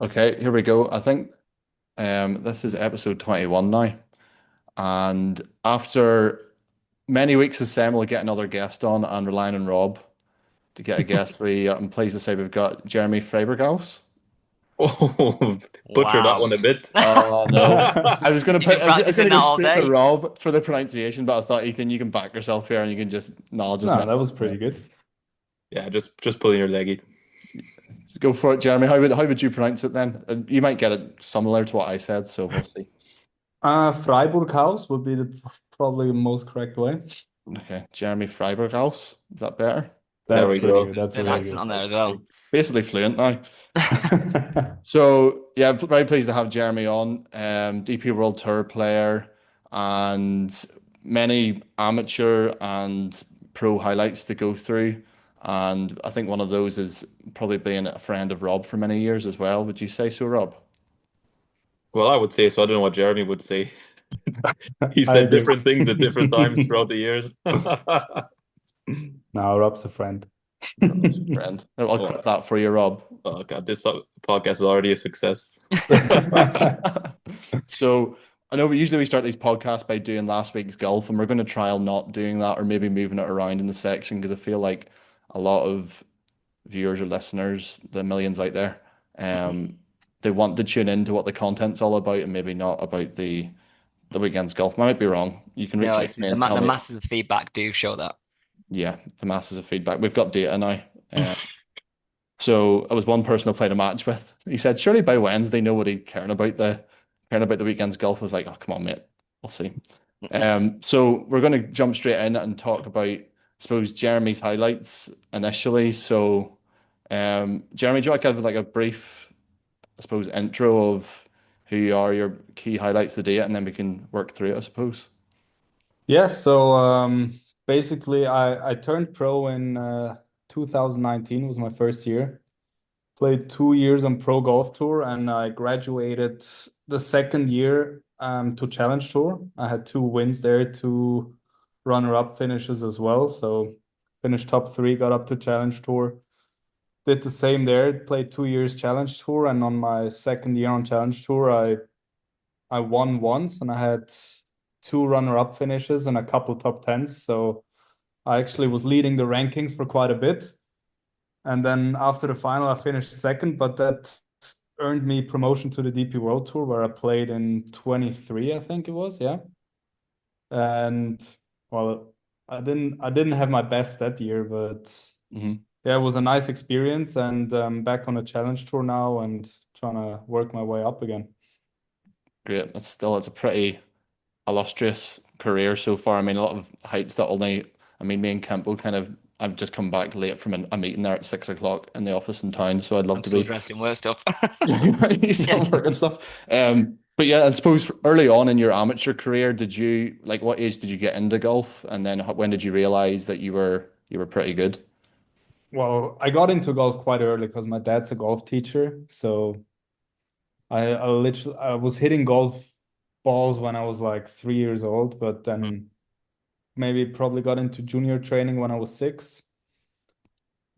Okay, here we go. I think this is episode 21 now. And after many weeks of Sam will get another guest on and relying on Rob to get a guest, I'm pleased to say we've got Jeremy Freiburghaus. Oh, butcher that Wow. one a bit. Oh no. I was gonna You've been put I was practicing gonna that go all straight to day. Rob for the pronunciation, but I thought Ethan, you can back yourself here and you can just no, I'll just No, mess that up. was pretty good. Yeah, just pulling your leggy. Go for it, Jeremy. How would you pronounce it then? You might get it similar to what I said, so we'll see. Freiburghaus would be the probably the most correct way. Okay, Jeremy Freiburghaus. Is that better? There That's we pretty go. good. That's Bit of really accent good. on there as well. Basically fluent now. So yeah, very pleased to have Jeremy on. DP World Tour player and many amateur and pro highlights to go through. And I think one of those is probably being a friend of Rob for many years as well. Would you say so, Rob? Well, I would say so. I don't know what Jeremy would say. He I said agree. different things at different times throughout the years. No, Rob's a friend. Rob's a friend. I'll Oh, clip that for you, Rob. oh God, this podcast is already a success. So I know we start these podcasts by doing last week's golf, and we're going to trial not doing that or maybe moving it around in the section because I feel like a lot of viewers or listeners, the millions out there, um, they want to tune into what the content's all about and maybe not about the weekend's golf. I might be wrong. You can reach No, out it's to me and tell the me. masses of feedback do show that. Yeah, the masses of feedback. We've got data now. So I was one person I played a match with. He said, surely by Wednesday nobody caring about the weekend's golf. I was like, oh come on, mate. We'll see. So we're gonna jump straight in and talk about, I suppose, Jeremy's highlights initially. So Jeremy, do you want to give like a brief, I suppose, intro of who you are, your key highlights of the day, and then we can work through it, I suppose. Yeah, so basically I turned pro in 2019 was my first year. Played 2 years on Pro Golf Tour and I graduated the second year to Challenge Tour. I had two wins there, two runner-up finishes as well. So finished top three, got up to Challenge Tour. Did the same there, played 2 years Challenge Tour, and on my second year on Challenge Tour, I won once and I had two runner-up finishes and a couple top tens. So I actually was leading the rankings for quite a bit. And then after the final, I finished second, but that earned me promotion to the DP World Tour where I played in 23, I think it was, yeah. And well, I didn't have my best that year, but Hmm. yeah, it was a nice experience and back on a challenge tour now and trying to work my way up again. Great. It's a pretty illustrious career so far. I mean, a lot of heights that me and Campbell I've just come back late from a meeting there at 6 o'clock in the office in town, so I'd love I'm to still be dressed in work stuff. you Yeah. still working stuff. But yeah, I suppose early on in your amateur career, what age did you get into golf, and then when did you realize that you were pretty good? Well, I got into golf quite early because my dad's a golf teacher. So I was hitting golf balls when I was like 3 years old, but then maybe probably got into junior training when I was six.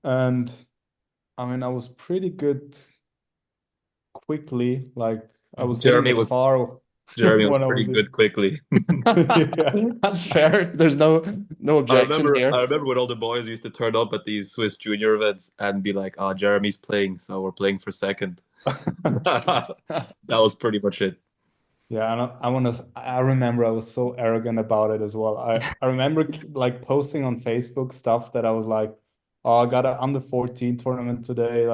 And I mean, I was pretty good quickly. Like I was hitting Jeremy it was far Jeremy was when I pretty was good quickly. yeah. That's fair. There's no I objection remember I here. remember when all the boys used to turn up at these Swiss junior events and be like, "Oh, Jeremy's playing, so we're playing for second." That was pretty much it. Yeah, and I remember I was so arrogant about it as well. I remember like posting on Facebook stuff that I was like, oh, I got an under 14 tournament today.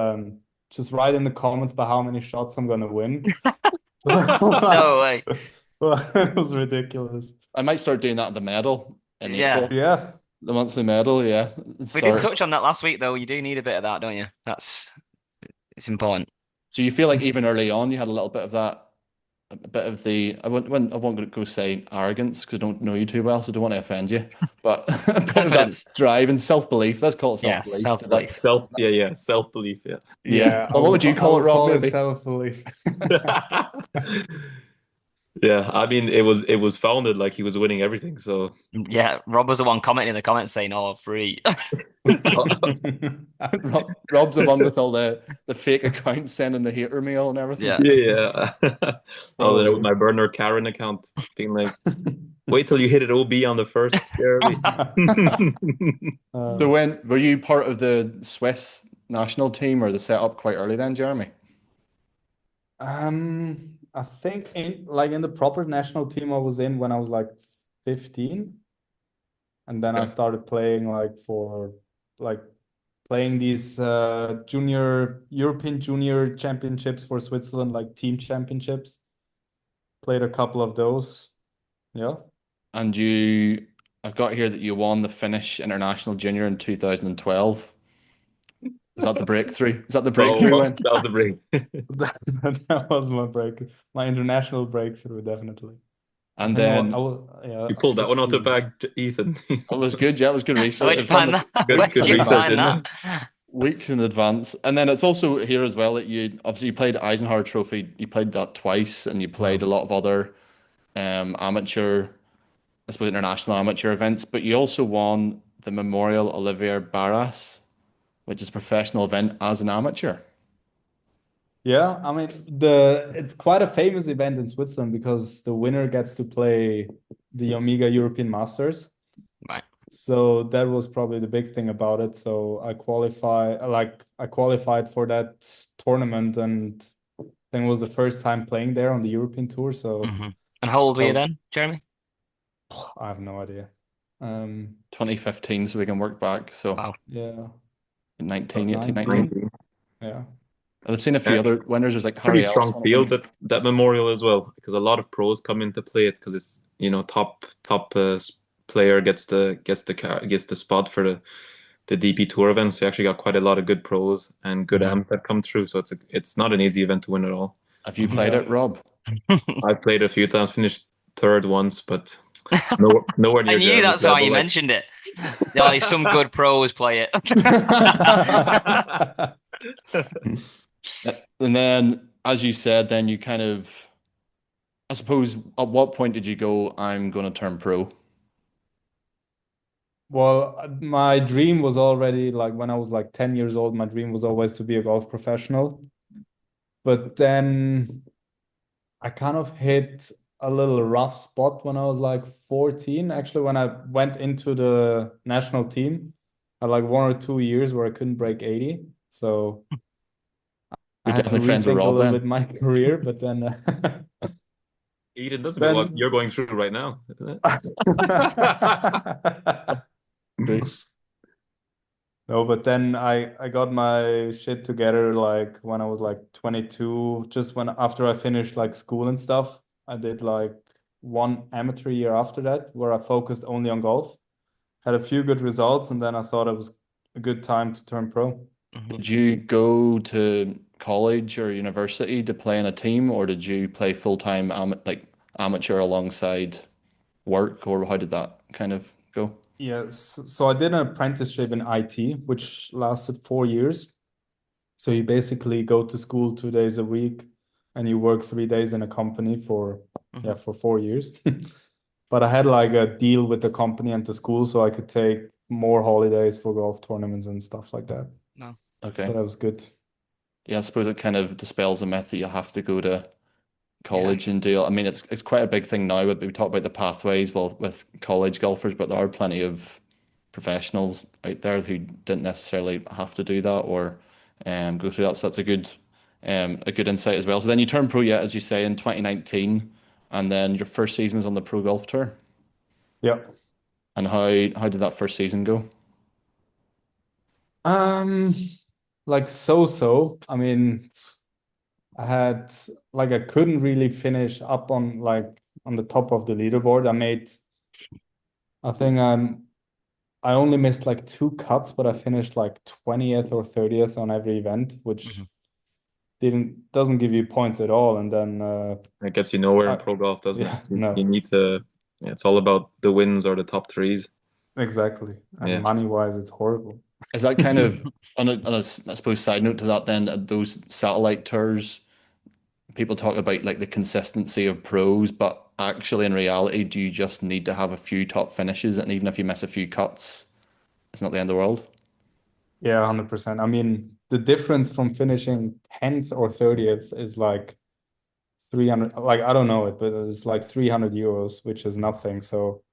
Just write in the comments about how many shots I'm gonna win. No way. It was ridiculous. I might start doing that at the medal in Yeah. April. Yeah. The monthly medal, yeah. We did Start. touch on that last week, though. You do need a bit of that, don't you? It's important. So you feel like even early on you had a little bit of that, a bit of the I won't go say arrogance because I don't know you too well, so I don't want to offend you. But a bit of that Confidence. drive and self-belief. Let's call it Yeah, self-belief. To that. self-belief. Yeah, self-belief, yeah. Yeah. Yeah, Well, what would you I call it, would Rob? call it Maybe. self-belief. Yeah, I mean it was founded like he was winning everything. So Yeah, Rob was the one commenting in the comments saying, "Oh, free." Rob's the one with all the fake accounts sending the hater mail and everything. Yeah. yeah, I was there with Probably. my burner Karen account, being like, "Wait till you hit it OB on the first, Jeremy." So Uh, when were you part of the Swiss national team or the setup quite early then, Jeremy? I think in the proper national team I was in when I was like 15, and then I Okay. started playing like playing these junior European junior championships for Switzerland, like team championships. Played a couple of those. Yeah. And I've got here that you won the Finnish International Junior in 2012. Is that the breakthrough? Is that the breakthrough Oh, win? that was the break. That was my international breakthrough, definitely. I And think then yeah, You pulled that one out the 16. bag, Ethan. it was good. Yeah, it was good research. Where'd you I've done find this that? Good, Where'd weeks good in you research, find advance. isn't that? it? Weeks in advance. And then it's also here as well that you obviously you played Eisenhower Trophy. You played that twice, and you played a Wow. lot of other amateur, I suppose, international amateur events. But you also won the Memorial Olivier Barras, which is a professional event as an amateur. Yeah, I mean it's quite a famous event in Switzerland because the winner gets to play the Omega European Masters. Right. So that was probably the big thing about it. So I qualified for that tournament, and I think it was the first time playing there on the European tour. So Hmm. And how old were that you was then, Jeremy? I have no idea. Um, 2015, so we can work back. So Wow. yeah, 19, 18, 19. 19. 19. Yeah. I've seen a few Yeah, other winners. There's like pretty Harry Ellis strong won it field when that memorial as well, because a lot of pros come into play. It's because it's top player gets the spot for the DP Tour event. So you actually got quite a lot of good pros and good Mhm. amps that come through. So it's not an easy event to win at all. Have you played Yeah. it, Rob? I've played a few times, finished third once, but nowhere I near knew Jeremy's that's why level. you Like, mentioned it. Yeah, some good pros play it. And then, as you said, then you kind of, I suppose, at what point did you go, I'm going to turn pro? Well, my dream was already like when I was like 10 years old, my dream was always to be a golf professional. But then I kind of hit a little rough spot when I was like 14. Actually, when I went into the national team, I had like 1 or 2 years where I couldn't break 80. So I You're had to definitely friends with rethink a Rob little then. bit my career, but then Eden, that's a bit what then you're going through right now, isn't True. no, but then I got my shit together like when I was like 22, just when after I finished like school and stuff. I did like one amateur year after that where I focused only on golf. Had a few good results, and then I thought it was a good time to turn pro. Mhm. Did you go to college or university to play in a team, or did you play full-time like amateur alongside work, or how did that kind of go? Yes, so I did an apprenticeship in IT, which lasted 4 years. So you basically go to school 2 days a week and you work 3 days in a company for yeah, Mhm. for 4 years. But I had like a deal with the company and the school so I could take more holidays for golf tournaments and stuff like that. No. So Okay. that was good. Yeah, I suppose it kind of dispels the myth that you have to go to Yeah. college and do. I mean, it's quite a big thing now. We talk about the pathways, well, with college golfers, but there are plenty of professionals out there who didn't necessarily have to do that or go through that. So that's a good insight as well. So then you turned pro, yeah, as you say, in 2019, and then your first season was on the Pro Golf Tour. Yeah. And how did that first season go? Um, like so. I mean, I had like I couldn't really finish up on like on the top of the leaderboard. I think I only missed like two cuts, but I finished like 20th or 30th on every event, which Mhm. didn't doesn't give you points at all. And then it? It gets you nowhere in I pro golf, doesn't it? yeah, You no, need to. Yeah, it's all about the wins or the top threes. exactly. And Yeah. money-wise, it's horrible. Is that kind of on I suppose side note to that then those satellite tours people talk about like the consistency of pros, but actually in reality, do you just need to have a few top finishes, and even if you miss a few cuts, it's not the end of the world. Yeah, 100%. I mean, the difference from finishing 10th or 30th is like 300, like I don't know it, but it's like 300 euros, which is nothing. So,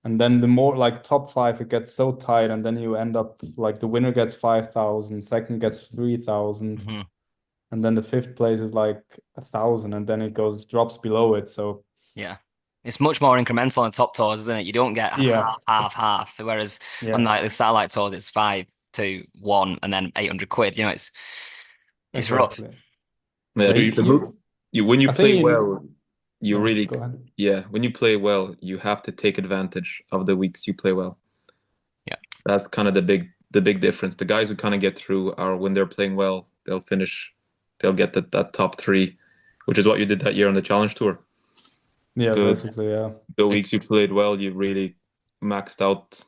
and then the more like top five, it gets so tight, and then you end up like the winner gets 5,000, second gets 3,000, Mhm. and then the fifth place is like 1,000, and then it goes drops below it. So, Yeah. It's much more incremental on top tours, isn't it? You don't get yeah, half, half, half. Whereas on yeah, like the satellite tours, it's 5, 2, 1, and then 800 quid. It's rough. exactly. Yeah, So So you, the move you when you I think play well, you yeah, really go ahead. yeah, when you play well, you have to take advantage of the weeks you play well. Yeah. That's kind of the big difference. The guys who kind of get through are when they're playing well, they'll get that top three, which is what you did that year on the Challenge Tour. Yeah, The basically, yeah, the ex- weeks you played well, you really maxed out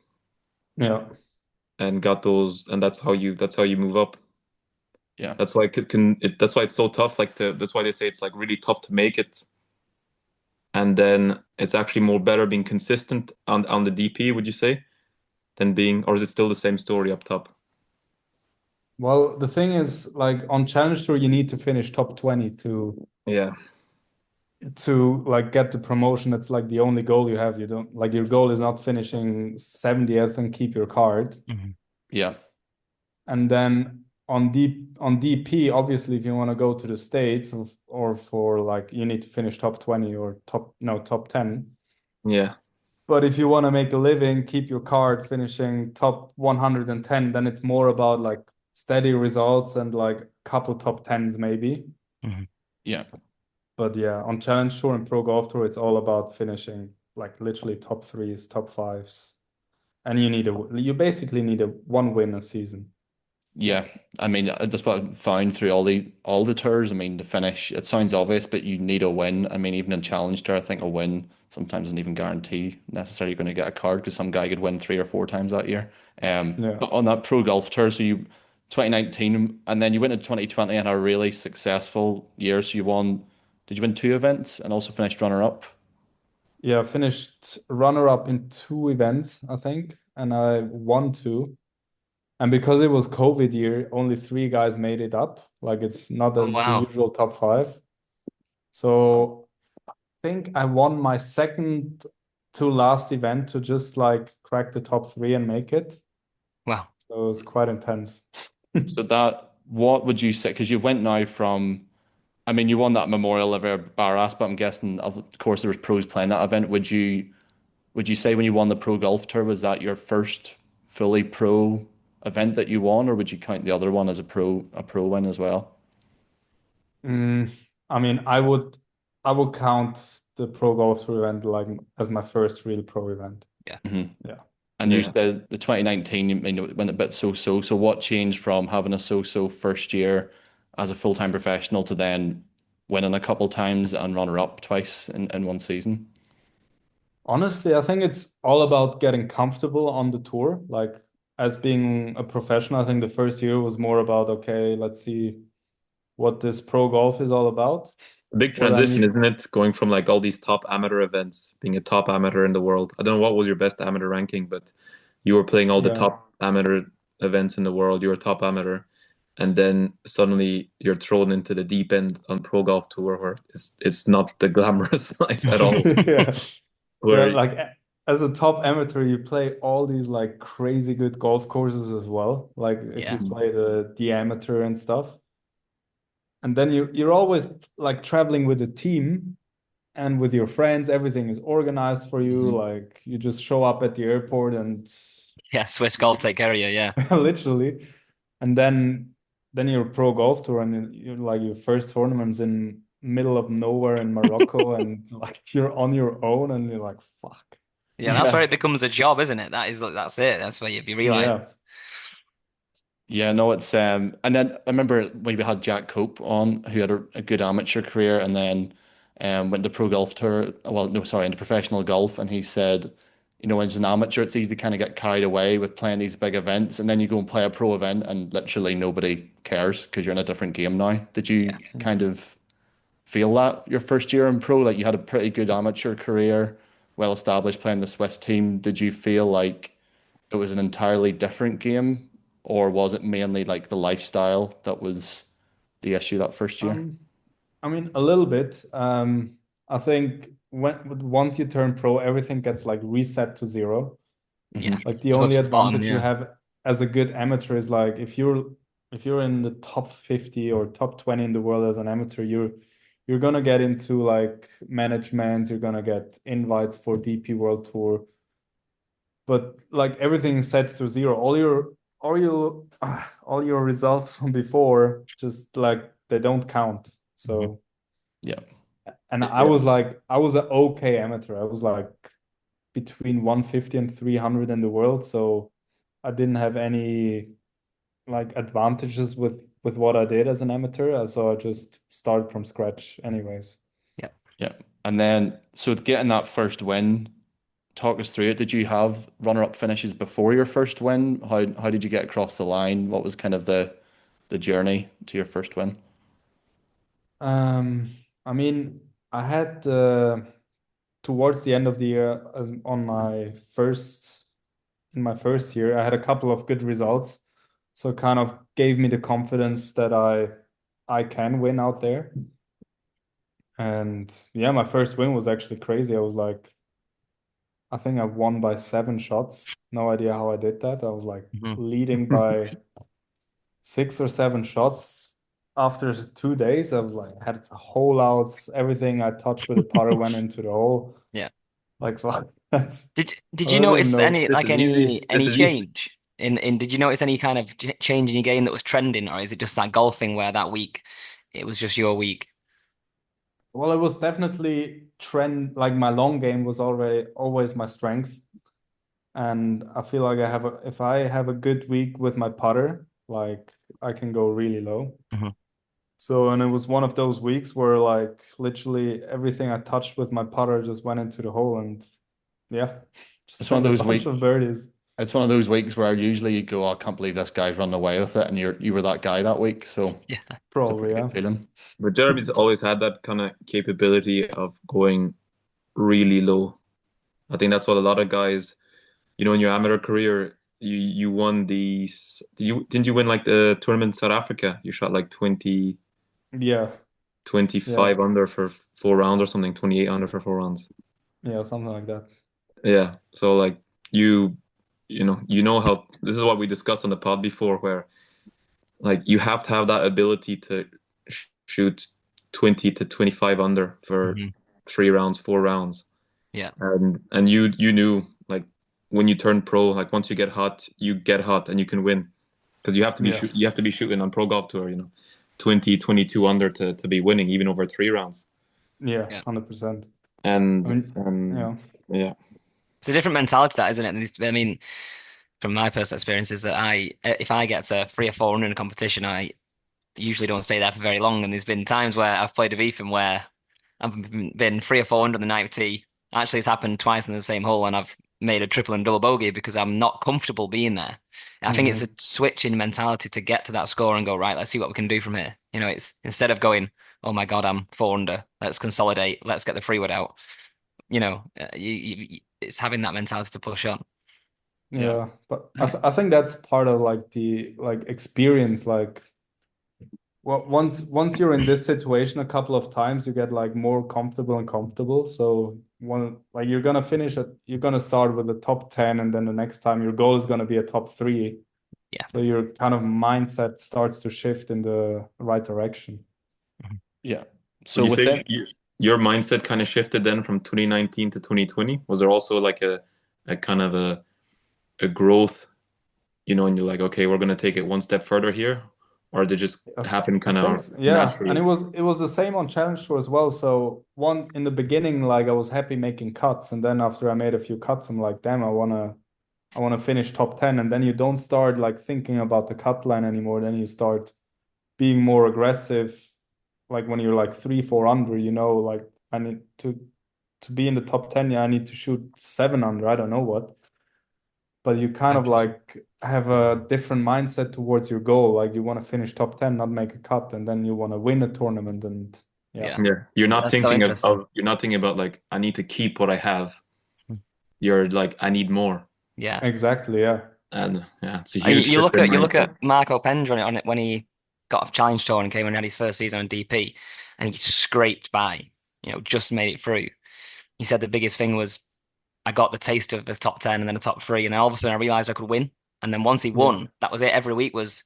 yeah, and got those, and that's how you move up. yeah, That's why it's so tough. That's why they say it's like really tough to make it, and then it's actually more better being consistent on the DP. Would you say than being, or is it still the same story up top? Well, the thing is, like on Challenge Tour, you need to finish top 20 Yeah, to like get the promotion. That's like the only goal you have. You don't like your goal is not finishing 70th and keep your card. Mhm. yeah, And then on DP, obviously, if you want to go to the States or for like you need to finish top 20 or top 10. yeah, But if you want to make a living, keep your card finishing top 110, then it's more about like steady results and like a couple top tens maybe. Mhm. yeah. But yeah, on Challenge Tour and Pro Golf Tour, it's all about finishing like literally top threes, top fives. And you basically need a one win a season. Yeah, I mean that's what I've found through all the tours. I mean, to finish, it sounds obvious, but you need a win. I mean, even in Challenge Tour, I think a win sometimes doesn't even guarantee necessarily going to get a card because some guy could win 3 or 4 times that year. Yeah. But on that Pro Golf Tour, so you 2019, and then you went in 2020 and had a really successful year. So you won. Did you win 2 events and also finished runner up? Yeah, finished runner up in two events, I think, and I won two. And because it was COVID year, only three guys made it up. Like it's not Oh the wow. usual top five. So I think I won my second to last event to just like crack the top three and make it. Wow. So it was quite intense. So that what would you say? Because you went now from. I mean, you won that Memorial Liver Barras, but I'm guessing, of course, there was pros playing that event. Would you say when you won the Pro Golf Tour, was that your first fully pro event that you won, or would you count the other one as a pro win as well? Mm, I mean, I would count the Pro Golf Tour event like as my first real pro event. Yeah. Hmm. Yeah. And you yeah. said the 2019, it went a bit so-so. So what changed from having a so-so first year as a full-time professional to then winning a couple times and runner-up twice in one season? Honestly, I think it's all about getting comfortable on the tour. Like as being a professional, I think the first year was more about, okay, let's see what this pro golf is all about. A big What I transition, need. isn't it? Going from like all these top amateur events, being a top amateur in the world. I don't know what was your best amateur ranking, but you were playing all the Yeah. top amateur events in the world. You were a top amateur, and then suddenly you're thrown into the deep end on Pro Golf Tour, where it's not the glamorous life at all. Yeah. Yeah, Where like as a top amateur, you play all these like crazy good golf courses as well. Like if you Yeah. Mhm. play the amateur and stuff. And then you're always like traveling with a team and with your friends, everything is organized for you. Mhm. Like you just show up at the airport and Yeah. Swiss golf take care of you. Yeah. literally. And then you're pro golf tour and you're like your first tournament's in middle of nowhere in Morocco and like you're on your own and you're like, fuck. Yeah. That's where Yeah. it becomes a job, isn't it? That's it. That's where you realize. Yeah. Yeah, no, it's and then I remember when we had Jack Cope on, who had a good amateur career, and then went to pro golf tour. Well, no, sorry, into professional golf, and he said, as an amateur, it's easy to kind of get carried away with playing these big events, and then you go and play a pro event, and literally nobody cares because you're in a different game now. Did you Yeah. kind of feel that your first year in pro? Like you had a pretty good amateur career, well established playing the Swiss team. Did you feel like it was an entirely different game, or was it mainly like the lifestyle that was the issue that first year? Um, I mean, a little bit. I think once you turn pro, everything gets like reset to zero. Yeah. Like the You go only to the bottom, advantage you yeah. have as a good amateur is like if you're in the top 50 or top 20 in the world as an amateur, you're gonna get into like management, you're gonna get invites for DP World Tour, but like everything sets to zero. All your results from before just like they don't count. Mhm. So Yeah. and I Yeah. was like I was an okay amateur. I was like between 150 and 300 in the world, so I didn't have any like advantages with what I did as an amateur, so I just started from scratch anyways. Yeah. Yeah. And then, so getting that first win, talk us through it. Did you have runner-up finishes before your first win? How did you get across the line? What was kind of the journey to your first win? I mean, I had towards the end of the year, as on my first in my first year, I had a couple of good results, so it kind of gave me the confidence that I can win out there. And yeah, my first win was actually crazy. I was like, I think I won by 7 shots. No idea how I did that. I was like Mhm. leading by 6 or 7 shots. After 2 days, I was like, I had hole outs. Everything I touched with the putter went into the hole. Yeah. Like, fuck, that's, Did I you don't even notice know. any This like is easy. any This is easy. change in did you notice any kind of change in your game that was trending, or is it just that golfing where that week it was just your week? Well, it was definitely trend. Like my long game was already always my strength. And I feel like if I have a good week with my putter, like I can go really low. Mhm. So, and it was one of those weeks where like literally everything I touched with my putter just went into the hole and yeah, just It's one of made a those bunch weeks. of birdies. It's one of those weeks where usually you go, "Oh, I can't believe this guy's running away with it," and you were that guy that week. So Yeah. it's a Probably, pretty good yeah. feeling. But Jeremy's always had that kind of capability of going really low. I think that's what a lot of guys, in your amateur career, you won didn't you win like the tournament in South Africa? You shot like Yeah, yeah, 25 under for 4 rounds or something, 28 under for 4 rounds. yeah, something like that. Yeah. So like you you know how this is what we discussed on the pod before, where like you have to have that ability to shoot 20 to 25 under for Mhm. 3 rounds, 4 rounds. Yeah. And you knew like when you turn pro, like once you get hot and you can win. Because Yeah, you have to be shooting on pro golf tour, 20, 22 under to be winning even over 3 rounds. yeah, Yeah. 100%. I And mean, yeah, yeah. It's a different mentality, that, isn't it? I mean, from my personal experience, is that if I get to 3 or 4 in a competition, I usually don't stay there for very long. And there's been times where I've played with Ethan where I've been 3 or 4 on the night tee. Actually, it's happened twice in the same hole, and I've made a triple and double bogey because I'm not comfortable being there. I think it's a hmm switch in mentality to get to that score and go, right, let's see what we can do from here. It's instead of going, oh my God, I'm 4 under, let's consolidate, let's get the free wood out. It's having that mentality to push on. Yeah. yeah. But I think that's part of like the like experience, like. Well, once you're in this situation a couple of times, you get like more comfortable and comfortable. So one like you're gonna start with the top 10, and then the next time your goal is gonna be a top three. Yeah. So your kind of mindset starts to shift in the right direction. Mhm. Yeah. Would So you say within your mindset kind of shifted then from 2019 to 2020? Was there also like a kind of a growth, and you're like, okay, we're going to take it one step further here, or did it just happen I kind think of yeah, and naturally? it was the same on challenge tour as well. So one in the beginning, like I was happy making cuts, and then after I made a few cuts, I'm like, damn, I wanna finish top 10, and then you don't start like thinking about the cut line anymore. Then you start being more aggressive. Like when you're like 3, 4 under, like I need to be in the top 10. Yeah, I need to shoot 7 under. I don't know what, but you kind of like have a different mindset towards your goal. Like you want to finish top 10, not make a cut, and then you want to win a tournament. And Yeah, Yeah. Yeah, you're not That's so thinking interesting. you're not thinking about like I need to keep what I have. You're like I need more, Yeah. exactly. Yeah. and yeah, it's a And huge you shift look in at you look mindset. at Marco Pendra on it when he got a challenge tour and came and had his first season on DP, and he scraped by, just made it through. He said the biggest thing was I got the taste of the top 10 and then the top three, and then all of a sudden I realized I could win. And then once he Yeah. won, that was it. Every week was,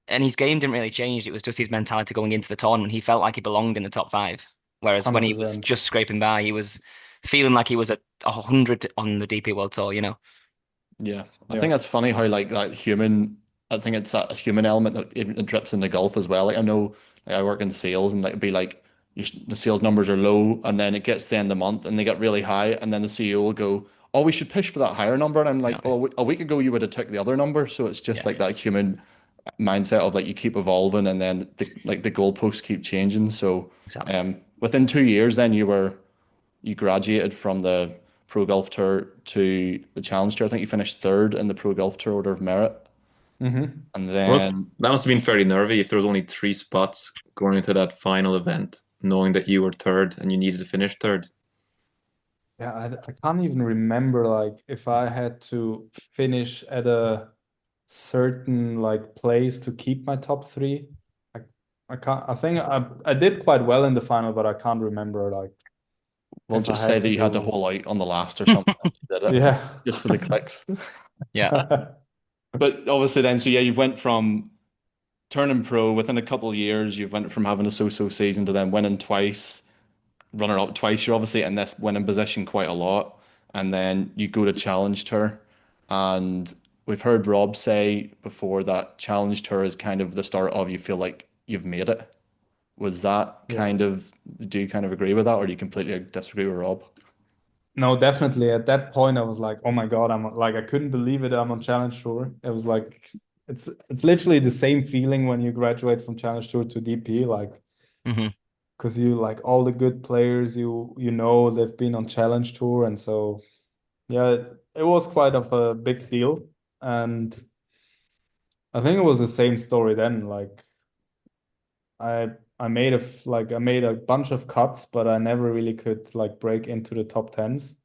and his game didn't really change. It was just his mentality going into the tournament. He felt like he belonged in the top five. Whereas when he was 100%. just scraping by, he was feeling like he was at 100 on the DP World Tour. Yeah, I Yeah. think that's funny how like that human. I think it's that human element that even it drips into golf as well. Like I know, like I work in sales, and like it'd be like the sales numbers are low, and then it gets to the end of the month, and they get really high, and then the CEO will go, "Oh, we should push for that higher number," and I'm No, like, "Well, a week ago you would have took the other number." So it's just yeah, like that human mindset of like you keep evolving, and then the goalposts keep changing. So, exactly. within 2 years, then you graduated from the Pro Golf Tour to the Challenge Tour. I think you finished third in the Pro Golf Tour Order of Merit. Hmm. And Well, then, that must have been fairly nervy if there was only three spots going into that final event, knowing that you were third and you needed to finish third. Yeah, I can't even remember like if I had to finish at a certain like place to keep my top three. I I can't. I think I did quite well in the final, but I can't remember like we'll if I just say had that to you had to do. hole out on the last or something. And you did it Yeah. just for the clicks. Yeah. But obviously, then, so yeah, you went from turning pro within a couple of years. You've went from having a so-so season to then winning twice, runner up twice. You're obviously in this winning position quite a lot. And then you go to Challenge Tour. And we've heard Rob say before that Challenge Tour is kind of the start of you feel like you've made it. Was that Yeah. kind of, do you kind of agree with that, or do you completely disagree with Rob? No, definitely. At that point, I was like, "Oh my God!" I'm like, I couldn't believe it. I'm on Challenge Tour. It was like, it's literally the same feeling when you graduate from Challenge Tour to DP. Like, Hmm. because you like all the good players you know they've been on Challenge Tour, and so yeah, it was quite of a big deal. And I think it was the same story then. Like I made I made a bunch of cuts, but I never really could like break into the top tens.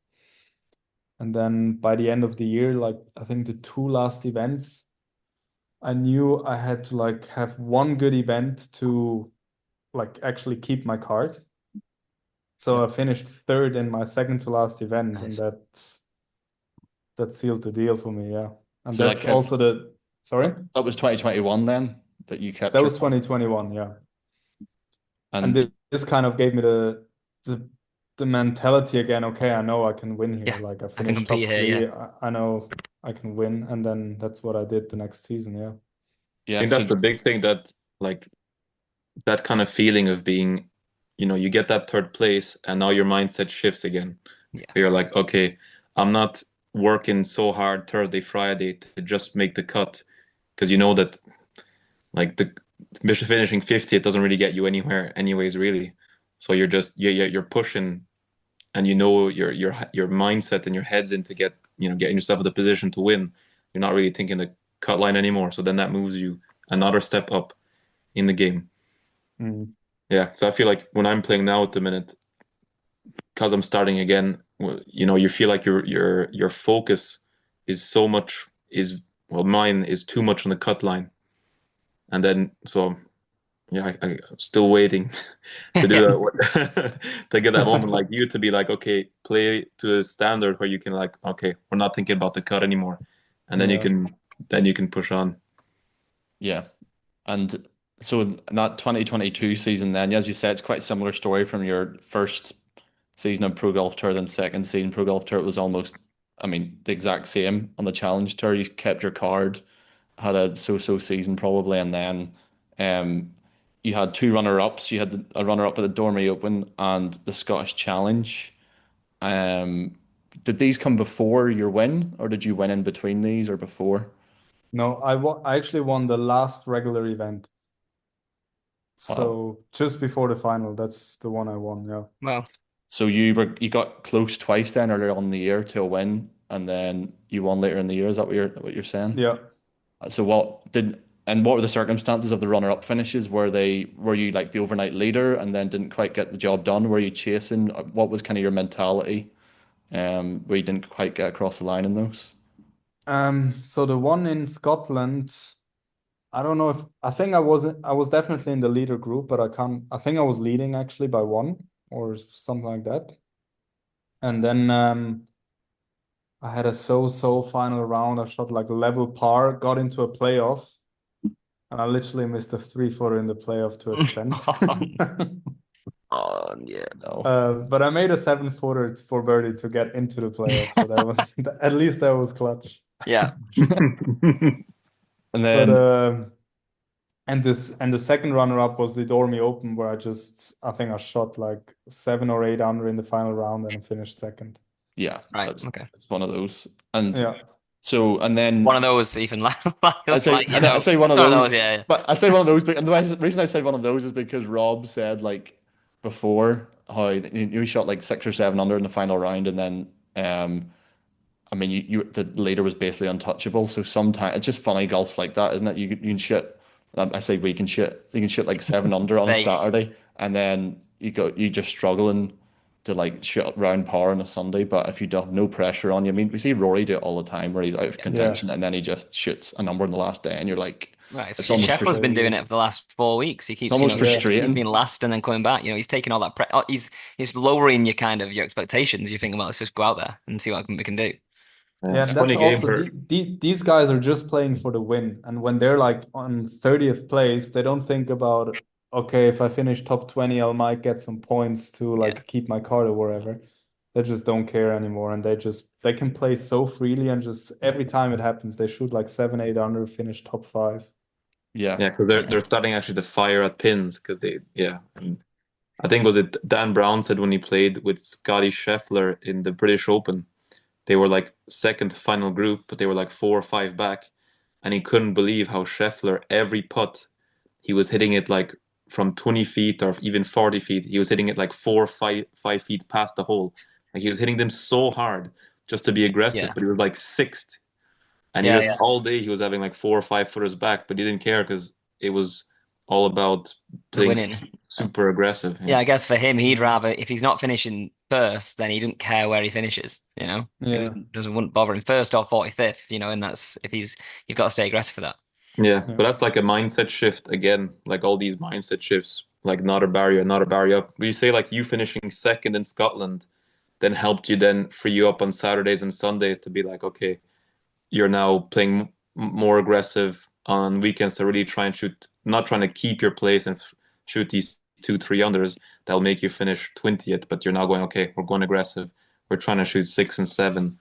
And then by the end of the year, like I think the two last events, I knew I had to like have one good event to like actually keep my card. Yeah. So I finished third in my second to last event, and Nice. that sealed the deal for me, yeah. And So that that's kept, also the sorry? that was 2021 then that you kept That your was card. 2021, yeah. And And this kind of gave me the the mentality again, okay, I know I can win here. Yeah. Like I I can finished top compete here. Yeah. three. I know I can win. And then that's what I did the next season, yeah. I yeah, think so that's the big thing that like that kind of feeling of being, you get that third place and now your mindset shifts again. Yeah. You're like, okay, I'm not working so hard Thursday, Friday to just make the cut because you know that like the finishing 50th doesn't really get you anywhere anyways, really. So you're just you're pushing and your mindset and your head's in to getting yourself in the position to win. You're not really thinking the cut line anymore. So then that moves you another step up in the game. Mm. Yeah, so I feel like when I'm playing now at the minute, because I'm starting again, you feel like your focus is so much is well, mine is too much on the cut line, and then so yeah, I'm still waiting to do Yeah. that to get that moment like you to be like, okay, play to a standard where you can like, okay, we're not thinking about the cut anymore, and then you Yeah. can push on. yeah. And so in that 2022 season then, as you said, it's quite a similar story from your first season of Pro Golf Tour than second season Pro Golf Tour. It was almost, I mean, the exact same on the Challenge Tour. You kept your card, had a so-so season probably, and then um, you had two runner-ups. You had a runner-up at the Dormy Open and the Scottish Challenge. Um, did these come before your win, or did you win in between these or before? No, I actually won the last regular event. Wow. So just before the final, that's the one I won, yeah. Well, So you got close twice then earlier on in the year to a win, and then you won later in the year. Is that what you're saying? Yeah. So what did And what were the circumstances of the runner-up finishes? Were you like the overnight leader and then didn't quite get the job done? Were you chasing? What was kind of your mentality? Where you didn't quite get across the line in those? So the one in Scotland, I don't know if I was definitely in the leader group, but I think I was leading actually by one or something like that. And then I had a so-so final round. I shot like level par, got into a playoff, and I literally missed a three-footer in the playoff to extend. Oh yeah. No. But I made a seven-footer for birdie to get into the playoff, so that was at least that was clutch. Yeah. And But then and the second runner-up was the Dormy Open, where I think I shot like 7 or 8 under in the final round and I finished second. yeah, Right. Okay. it's one of those. And Yeah. so and then One of those, even like, I say like, you I know, say one of one of those, those, yeah, but I say one of those, and the reason I said one of those is because Rob said like before how you shot like 6 or 7 under in the final round, and then I mean the leader was basically untouchable. So sometimes it's just funny golf's like that, isn't it? You can shit. I say we can shit. You can shit like 7 under on a They, Saturday, and then you just struggling to like shit round par on a Sunday. But if you don't have no pressure on you, I mean, we see Rory do it all the time where he's out of yeah. Yeah. contention and then he just shoots a number in the last day, and you're like, Right. it's almost Scheffler's been doing Crazy. it for the last 4 weeks. He it's keeps, almost Yeah. he's been frustrating. last and then coming back. He's taking all that he's lowering your kind of your expectations. You think, well, let's just go out there and see what we can do. Yeah, It's and a that's funny game also for these guys are just playing for the win. And when they're like on 30th place, they don't think about, okay, if I finish top 20, I might get some points to Yeah. like keep my card or whatever. They just don't care anymore. And they can play so freely and just every time it happens, they shoot like 7, 8 under, finish top five. Yeah. yeah, because they're starting actually to fire at pins because they yeah. And I think was it Dan Brown said when he played with Scotty Scheffler in the British Open, they were like second final group, but they were like 4 or 5 back, and he couldn't believe how Scheffler every putt he was hitting it like from 20 feet or even 40 feet. He was hitting it like 5 feet past the hole. Like he was hitting them so hard just to be aggressive, Yeah. but he was like sixth. And he Yeah. just Yeah. all day he was having like 4 or 5 footers back, but he didn't care because it was all about The playing winning. super aggressive. Yeah, Yeah. I guess for him, he'd rather if he's not finishing first, then he doesn't care where he finishes. It Yeah. wouldn't bother him first or 45th. And that's if you've got to stay aggressive for that. Yeah, Yeah. but that's like a mindset shift again, like all these mindset shifts, like not a barrier, not a barrier up. But you say like you finishing second in Scotland then helped you then free you up on Saturdays and Sundays to be like, okay, you're now playing more aggressive on weekends to really try and shoot, not trying to keep your place and shoot these 2, 3 unders that'll make you finish 20th, but you're now going, okay, we're going aggressive. We're trying to shoot 6 and 7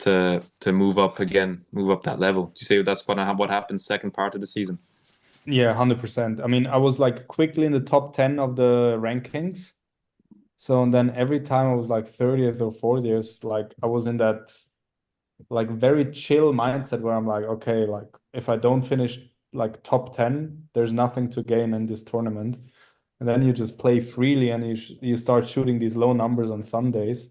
to move up again, move up that level. Do you say that's what happened second part of the season? Yeah, 100%. I mean, I was like quickly in the top 10 of the rankings. So, and then every time I was like 30th or 40th, like I was in that like very chill mindset where I'm like, okay, like if I don't finish like top 10, there's nothing to gain in this tournament. And then you just play freely and you start shooting these low numbers on Sundays.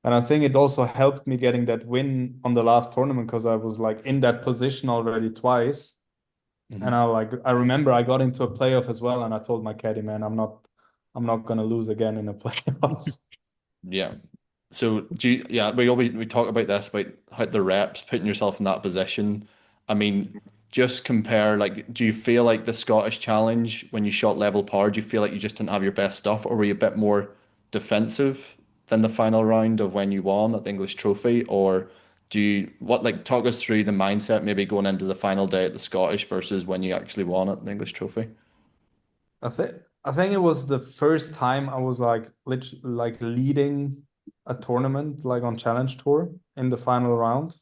And I think it also helped me getting that win on the last tournament because I was like in that position already twice. And Mhm. I remember I got into a playoff as well, and I told my caddy, man, I'm not gonna lose again in a playoff. Yeah. So yeah, we talk about this about how the reps, putting yourself in that position. I mean, just compare like, do you feel like the Scottish Challenge when you shot level par, do you feel like you just didn't have your best stuff, or were you a bit more defensive than the final round of when you won at the English Trophy? Or talk us through the mindset maybe going into the final day at the Scottish versus when you actually won at the English Trophy? I think it was the first time I was like like leading a tournament like on Challenge Tour in the final round.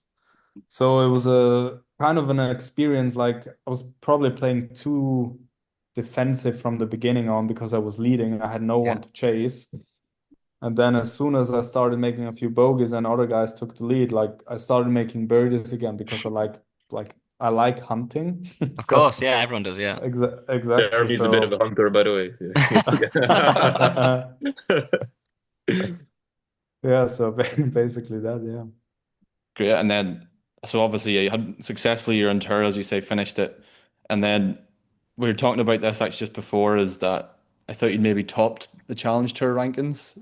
So it was a kind of an experience like I was probably playing too defensive from the beginning on because I was leading. I had no Yeah. one to chase. And then as soon as I started making a few bogeys and other guys took the lead, like I started making birdies again because I like hunting. Of So course, yeah, everyone does, yeah. exactly. Jeremy's a bit of a So hunter, by the way. yeah, so basically that, yeah. Great. And then, so obviously, yeah, you had successfully your own tour, as you say, finished it. And then we were talking about this actually just before, is that I thought you'd maybe topped the Challenge Tour rankings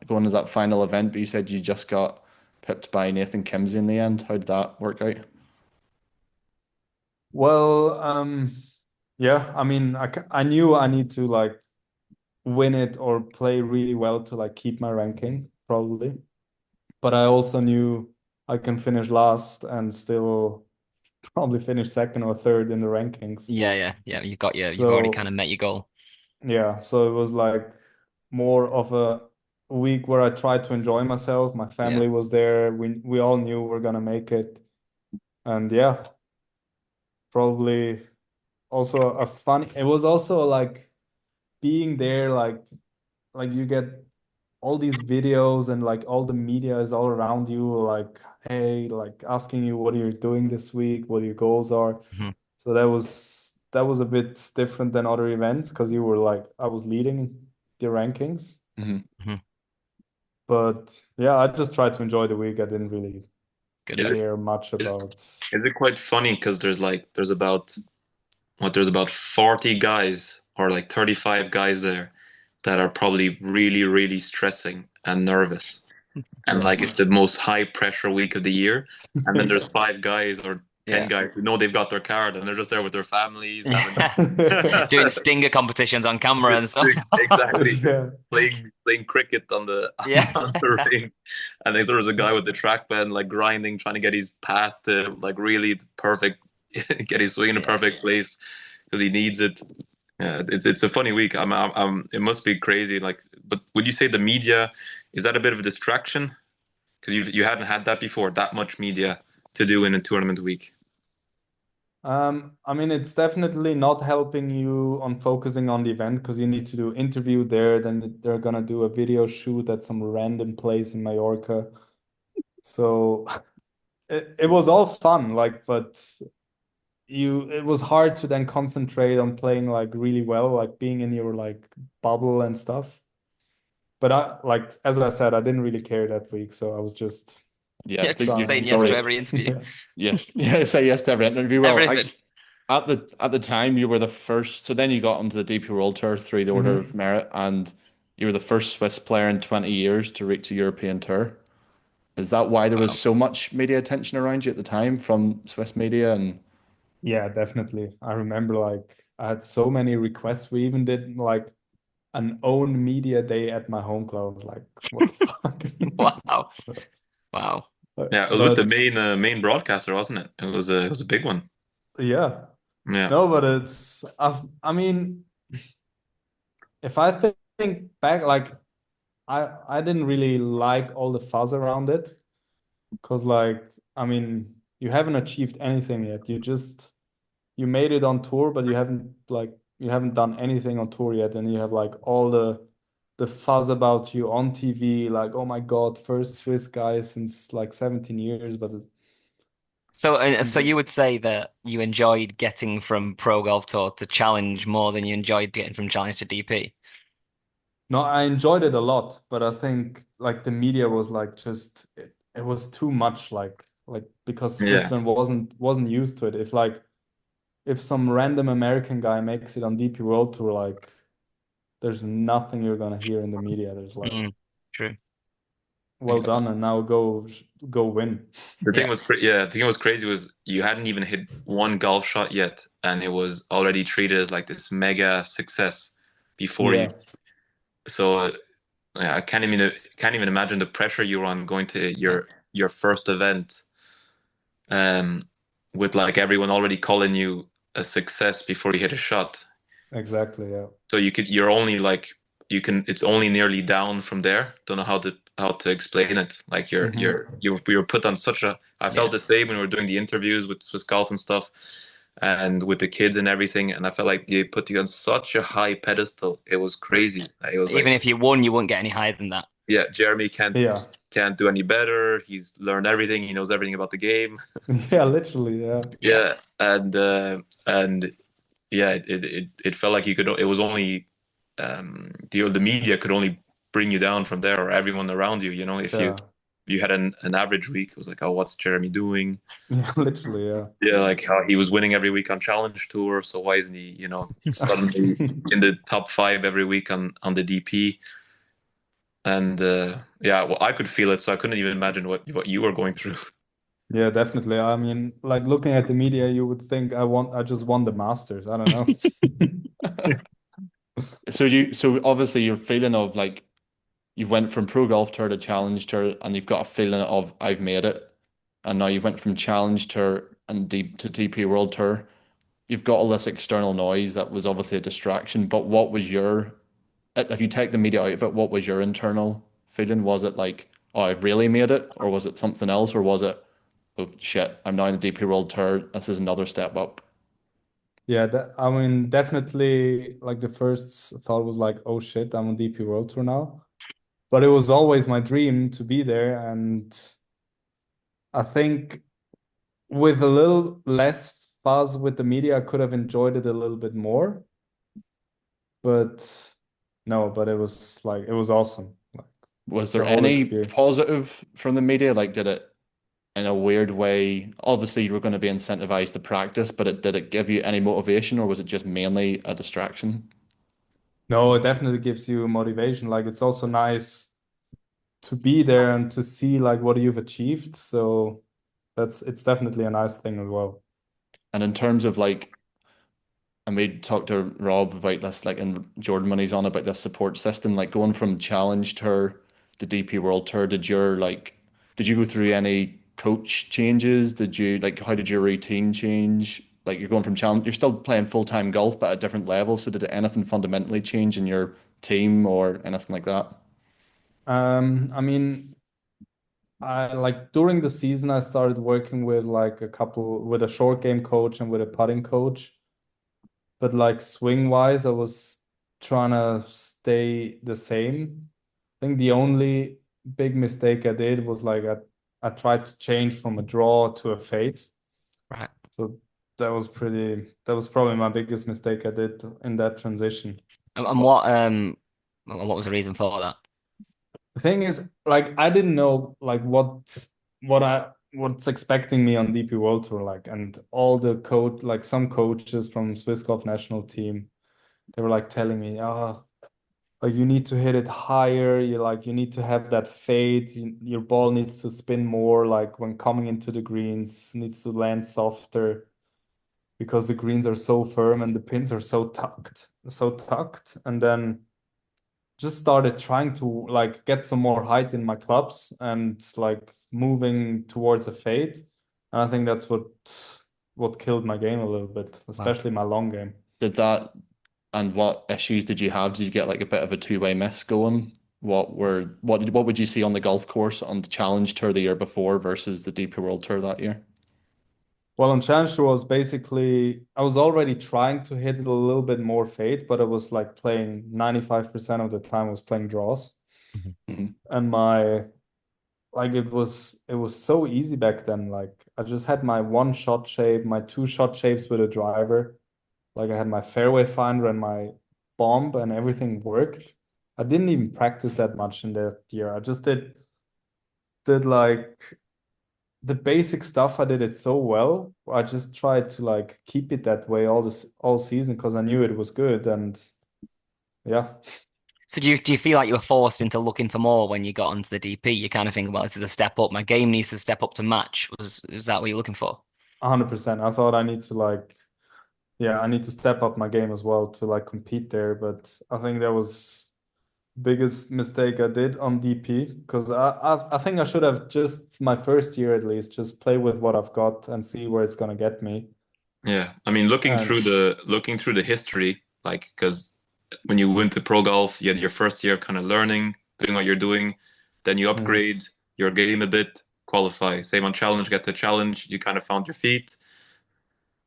going to that final event, but you said you just got pipped by Nathan Kimsey in the end. How did that work out? Well, yeah, I mean, I knew I need to like win it or play really well to like keep my ranking, probably. But I also knew I can finish last and still probably finish second or third in the rankings. Yeah. You've already kind So of met your goal. yeah, so it was like more of a week where I tried to enjoy myself. My Yeah. family was there. We all knew we're gonna make it. And yeah, probably also a fun. It was also like being there, like you get all these videos and like all the media is all around you, like, hey, like asking you what you're doing this week, what your goals are. Mhm. So that was a bit different than other events because you were like I was leading the rankings. Hmm. Mhm. But yeah, I just tried to enjoy the week. I didn't really Good. Is it care much is, about. is it quite funny because there's about 40 guys or like 35 guys there that are probably really, really stressing and nervous. And Yeah. like it's the most high pressure week of the year. And then there's Yeah. 5 guys or 10 Yeah. guys who know they've got their card and they're just there with their families having Yeah. Doing stinger competitions on camera and stuff. exactly Yeah. playing cricket on the Yeah. on the ring. And then there was a guy with the trackpad like grinding, trying to get his path to like really perfect, get his swing in a Yeah. perfect place because he needs it. Yeah, it's a funny week. It must be crazy. Like, but would you say the media is that a bit of a distraction? Because you hadn't had that before, that much media to do in a tournament week. I mean, it's definitely not helping you on focusing on the event because you need to do interview there, then they're gonna do a video shoot at some random place in Mallorca. So it was all fun, like, but it was hard to then concentrate on playing like really well, like being in your like bubble and stuff. But I like as I said, I didn't really care that week, so I was just Yeah, I Yeah, think just you're saying trying yes to probably every interview. yeah. yeah, say yes to every interview. Well, Everything. actually, at the time you were the first. So then you got onto the DP World Tour through the Order of Mhm. Merit, and you were the first Swiss player in 20 years to reach a European Tour. Is that why there was Wow. so much media attention around you at the time from Swiss media? And Yeah, definitely. I remember like I had so many requests. We even did like an own media day at my home club. I was like, what the fuck? Wow. Wow. Yeah, it was with the But main broadcaster, wasn't it? It was a big one. yeah, Yeah, no, but I mean, if I think back, like I didn't really like all the fuzz around it because like I mean, you haven't achieved anything yet. You made it on tour, but you haven't done anything on tour yet, and you have like all the fuzz about you on TV, like oh my God, first Swiss guy since like 17 years, but So you would say that you enjoyed getting from Pro Golf Tour to Challenge more than you enjoyed getting from Challenge to DP? no, I enjoyed it a lot, but I think like the media was like just it was too much like because yeah. Switzerland wasn't used to it. If some random American guy makes it on DP World Tour, like there's nothing you're gonna hear in the media. There's like Mm, true. well done and now go win. Yeah. The thing was crazy was you hadn't even hit one golf shot yet, and it was already treated as like this mega success before you. Yeah, So yeah, can't even imagine the pressure you were on going to your first event, um, with like everyone already calling you a success before you hit a shot. exactly. Yeah. So you're only like it's only nearly down from there. Don't know how to explain it. Like Hmm. you were put on such a. I felt Yeah. the same when we were doing the interviews with Swiss Golf and stuff, and with the kids and everything. And I felt like they put you on such a high pedestal. It was crazy. It was Even like, if you won, you wouldn't get any higher than that. yeah, Jeremy Yeah. can't do any better. He's learned everything. He knows everything about the game. Yeah, literally. Yeah. Yeah. Yeah, and yeah, it felt like you could. It was only the media could only bring you down from there, or everyone around you. You know, if you Yeah. you had an average week, it was like, oh, what's Jeremy doing? Yeah, literally, yeah. Yeah, like how he was winning every week on Challenge Tour, so why isn't he, suddenly in the top 5 every week on the DP? And yeah, well, I could feel it, so I couldn't even imagine what you were going through. Yeah, definitely. I mean, like looking at the media, you would think I just won the Masters. I don't know. So obviously you're feeling of like you went from Pro Golf Tour to Challenge Tour, and you've got a feeling of I've made it, and now you went from Challenge Tour and deep to DP World Tour. You've got all this external noise that was obviously a distraction. But what was your, if you take the media out of it, what was your internal feeling? Was it like, oh, I've really made it, or was it something else, or was it, oh shit, I'm now in the DP World Tour. This is another step up. Yeah, I mean, definitely like the first thought was like, oh shit, I'm on DP World Tour now. But it was always my dream to be there. And I think with a little less fuzz with the media, I could have enjoyed it a little bit more. But no, but it was awesome. Like Was the there whole any experience. positive from the media? Like, did it in a weird way? Obviously, you were going to be incentivized to practice, but did it give you any motivation, or was it just mainly a distraction? No, it definitely gives you motivation. Like it's also nice to be there and to see like what you've achieved. So it's definitely a nice thing as well. And in terms of like, and we talked to Rob about this, like, and Jordan when he's on about this support system, like going from Challenge Tour to DP World Tour. Did you go through any coach changes? How did your routine change? Like, you're going from Challenge, you're still playing full-time golf, but at a different level. So did anything fundamentally change in your team or anything like that? I mean, I like during the season I started working with like with a short game coach and with a putting coach. But like swing wise, I was trying to stay the same. I think the only big mistake I did was like I tried to change from a draw to a fade. Right. So that was probably my biggest mistake I did in that transition. And what was the reason for that? The thing is, like I didn't know like what's expecting me on DP World Tour, like, and all the coach, like some coaches from Swiss Golf National Team, they were like telling me, like you need to hit it higher. You need to have that fade. Your ball needs to spin more. Like when coming into the greens, needs to land softer because the greens are so firm and the pins are so tucked. And then just started trying to like get some more height in my clubs and like moving towards a fade. And I think that's what killed my game a little bit, Wow. especially my long game. Did that, and what issues did you have? Did you get like a bit of a two-way miss going? What would you see on the golf course on the Challenge Tour the year before versus the DP World Tour that year? Well, on Challenger was basically I was already trying to hit it a little bit more fade, but I was like playing 95% of the time I was playing draws. Mhm. Mhm. And my like it was so easy back then. Like I just had my one shot shape, my two shot shapes with a driver. Like I had my fairway finder and my bomb and everything worked. I didn't even practice that much in that year. I just did like the basic stuff. I did it so well. I just tried to like keep it that way all season because I knew it was good. And yeah, So do you feel like you were forced into looking for more when you got onto the DP? You kind of think, well, this is a step up. My game needs to step up to match. Was that what you're looking for? 100%. I thought I need to like yeah, I need to step up my game as well to like compete there. But I think that was biggest mistake I did on DP because I think I should have just my first year at least just play with what I've got and see where it's gonna get me. Yeah, I mean, And looking through the history, like because when you went to pro golf, you had your first year kind of learning, doing what you're doing, then you mhm, upgrade your game a bit, qualify. Same on challenge, get to challenge, you kind of found your feet,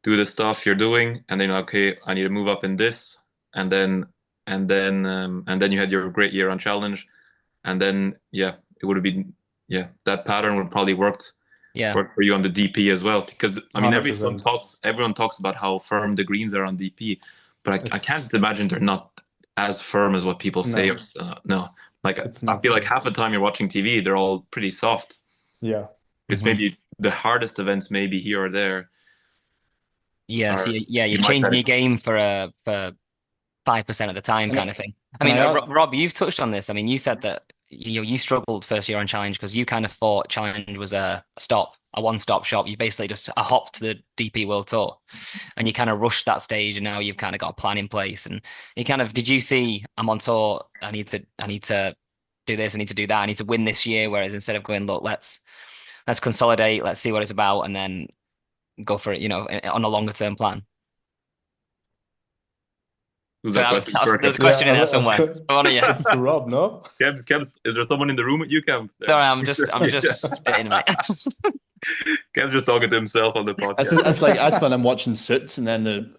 do the stuff you're doing, and then you're like, okay, I need to move up in this, and then and then you had your great year on challenge, and then yeah, it would have been yeah, that pattern would probably Yeah. work for you on the DP as well. Because I mean, 100%. everyone talks about how firm the greens are on DP, but I It's can't imagine they're not as firm as what people say. no. No, Like It's I not feel like good. half the time you're watching TV, they're all pretty soft. Yeah. It's Hmm. maybe the hardest events, maybe here or there, Yeah, so are you're you might changing get your game for 5% of the time And kind of thing. I and mean, I Rob, you've touched on this. I mean, you said that you struggled first year on Challenge because you kind of thought Challenge was a stop, a one-stop shop. You basically just a hop to the DP World Tour, and you kind of rushed that stage, and now you've kind of got a plan in place. And you kind of did you see I'm on tour? I need to do this. I need to do that. I need to win this year. Whereas instead of going, look, let's consolidate, let's see what it's about, and then go for it. On a longer term plan. who's So that question there was for? a Yeah, question in there somewhere. Go on, yeah. it's to Rob, no? Kev's, is there someone in the room with you, Kev? Sorry, I'm just spitting, mate. Kev's just talking to himself on the it's, podcast. it's like that's when I'm watching Suits, and then the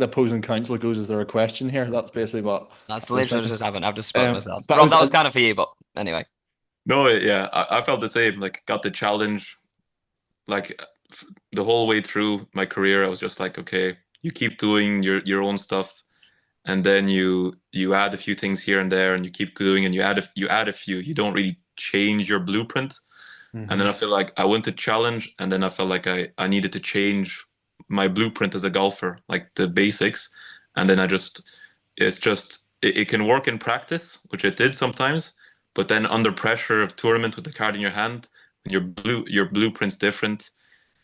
opposing counsel goes, "Is there a question here?" That's basically what That's I was literally thinking. just happened. I've just spoke myself. But I Rob, was that was kind of for you, but anyway. No, yeah, I felt the same. Like, got the challenge. Like, the whole way through my career, I was just like, okay, you keep doing your own stuff, and then you add a few things here and there, and you keep doing, and you add a few. You don't really change your blueprint. And then I Hmm. feel like I went to challenge, and then I felt like I needed to change my blueprint as a golfer, like the basics. And then it can work in practice, which it did sometimes, but then under pressure of tournament with the card in your hand, when your blueprint's different,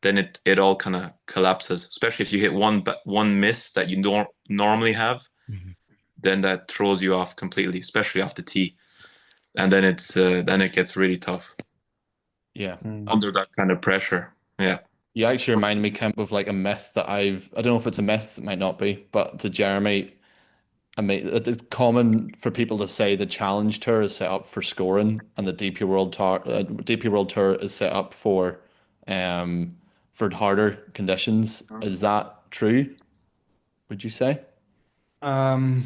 then it all kind of collapses. Especially if you hit one miss that you don't normally have, Mhm. then that throws you off completely, especially off the tee, and then it gets really tough yeah. Mm. under that kind of pressure. Yeah. You actually remind me, Kemp, of like a myth that I don't know if it's a myth, it might not be, but to Jeremy, I mean, it's common for people to say the Challenge Tour is set up for scoring, and the DP World Tour is set up um, for harder conditions. Is that true? Would you say? Um,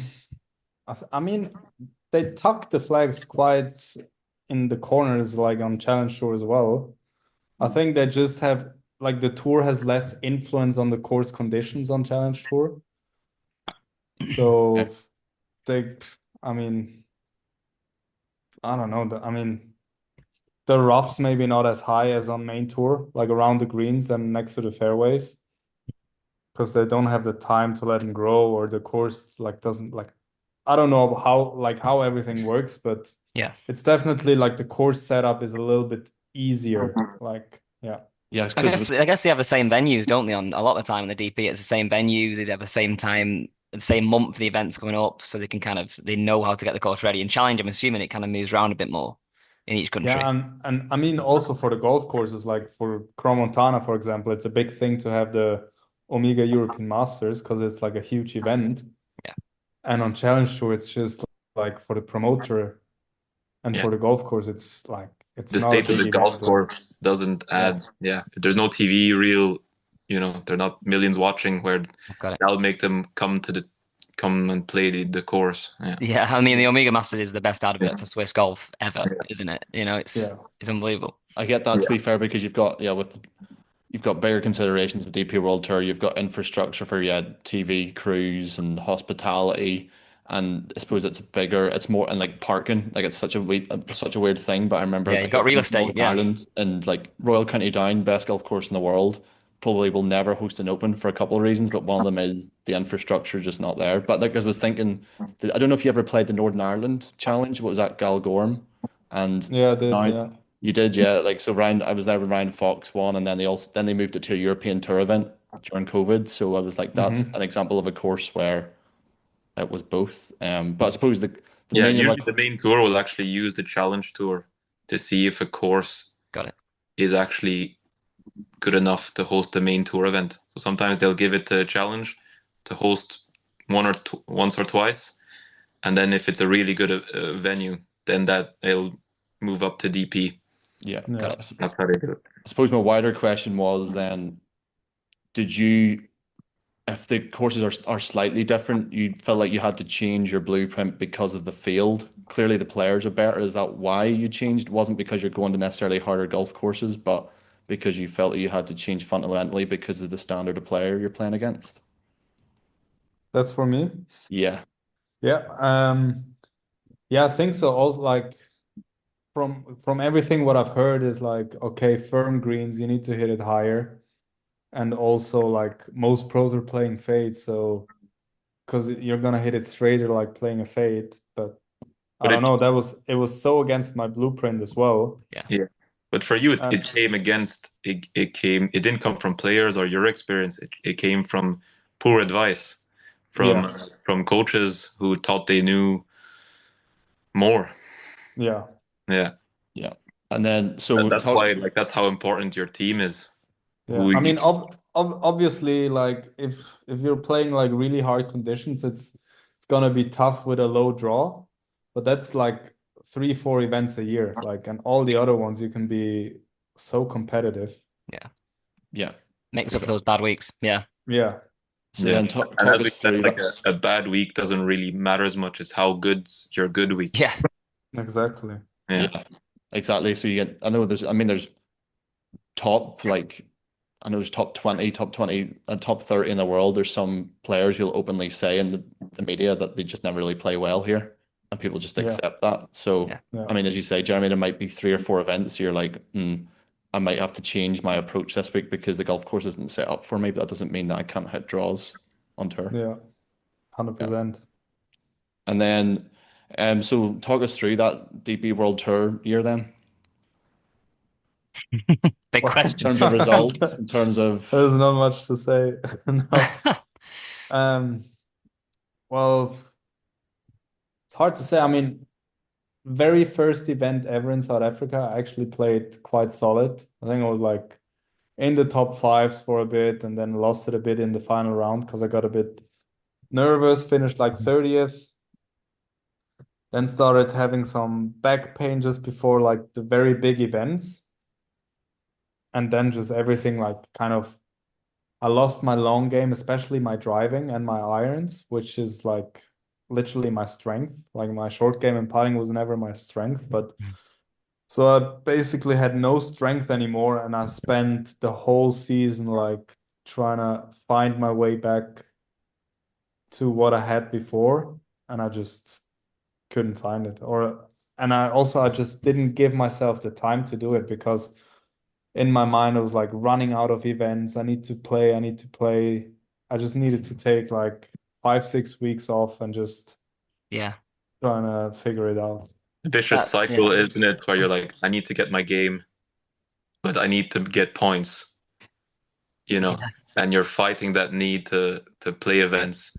I mean, they tuck the flags quite in the corners, like on Challenge Tour as well. I think they just have like the tour has less influence on the course conditions on Challenge Tour. Yeah. So they, I mean, I don't know. I mean, the roughs maybe not as high as on main tour, like around the greens and next to the fairways, because they don't have the time to let them grow or the course like doesn't like I don't know how everything works, but Yeah. it's definitely like the course setup is a little bit easier. Like, yeah. Yes, I because it guess was I guess they have the same venues, don't they? On a lot of the time in the DP, it's the same venue. They have the same time, the same month the event's coming up, so they know how to get the course ready. And challenge, I'm assuming it kind of moves around a bit more in each Yeah, country. and I mean also for the golf courses, like for Cromontana, for example, it's a big thing to have the Omega European Masters because it's like a huge event. Yeah, And on Challenge Tour, it's just like for the promoter and Yeah. for the golf course, it's like it's The not a state of big the golf event. Like, course doesn't yeah, add, yeah, there's no TV real, they're not millions watching where I've got it. that'll make them come and play the course. Yeah. Yeah, I mean the Omega Masters is the best advert for Swiss golf ever, Yeah. isn't it? It's yeah. it's unbelievable. I get that to Yeah. be fair because you've got bigger considerations, the DP World Tour, you've got infrastructure for TV crews and hospitality, and I suppose it's more and like parking, like it's such a weird thing. But I remember Yeah, you've got living real in estate. Northern Yeah, Ireland and like Royal County Down, best golf course in the world, probably will never host an Open for a couple of reasons, but one of them is the infrastructure just not there. But like I was thinking, I don't know if you ever played the Northern Ireland Challenge. What was that, Galgorm? And Yeah, I did, now yeah. you did, yeah. Like so, I was there when Ryan Fox won, and then they moved it to a European Tour event during COVID. So I was like, that's an Hmm. example of a course where it was both. But I suppose the Yeah, main of my usually the main tour will actually use the challenge tour to see if a course got it. is actually good enough to host the main tour event. So sometimes they'll give it to challenge to host once or twice, and then if it's a really good venue, then that they'll move up to DP. yeah. Got Yeah. it. That's how they do it. I suppose my wider question was then, did you, if the courses are slightly different, you felt like you had to change your blueprint because of the field? Clearly, the players are better. Is that why you changed? It wasn't because you're going to necessarily harder golf courses, but because you felt that you had to change fundamentally because of the standard of player you're playing against? That's for me. Yeah. Yeah. Yeah, I think so. Also, like from everything what I've heard is like, okay, firm greens, you need to hit it higher. And also like most pros are playing fade, so because you're gonna hit it straighter like playing a fade. But I But don't know, it was so against my blueprint as well. Yeah. yeah, but for you, it And came against it didn't come from players or your experience. It came from poor advice yeah, from coaches who thought they knew more. yeah, Yeah, Yeah. And then so that's talk why like that's how important your team is. yeah. Who I you, mean, obviously, like if you're playing like really hard conditions, it's gonna be tough with a low draw, but that's like 3, 4 events a year. Like, and all the other ones you can be so competitive. Yeah. yeah, Makes for up for sure. those bad weeks. Yeah. Yeah, So yeah, then and talk as we us said, through like that. a bad week doesn't really matter as much as how good's your good week. Yeah. exactly. Yeah, Yeah, exactly. So you get, I know I mean, there's top, like, I know there's top 20, and top 30 in the world. There's some players you'll openly say in the media that they just never really play well here, and people just Yeah, accept that. So, Yeah. yeah, I mean, as you say, Jeremy, there might be 3 or 4 events you're like, I might have to change my approach this week because the golf course isn't set up for me, but that doesn't mean that I can't hit draws on tour. yeah, Yeah. 100%. And then, so talk us through that DP World Tour year then, Big Well, in question. terms of results, in terms of, there's not much to say. No. Um, well, it's hard to say. I mean, very first event ever in South Africa, I actually played quite solid. I think I was like in the top fives for a bit and then lost it a bit in the final round because I got a bit nervous, finished like 30th, then started having some back pain just before like the very big events. And then just everything like kind of I lost my long game, especially my driving and my irons, which is like literally my strength. Like my short game and putting was never my strength, but so I basically had no strength anymore, and I spent the whole season like trying to find my way back to what I had before, and I just couldn't find it. And I just didn't give myself the time to do it because in my mind, I was like running out of events. I need to play. I need to play. I just needed to take like 5, 6 weeks off and just Yeah. trying to figure it out. vicious That, yeah. cycle, isn't it? Where you're like, I need to get my game, but I need to get points, you know, Yeah. and you're fighting that need to play events,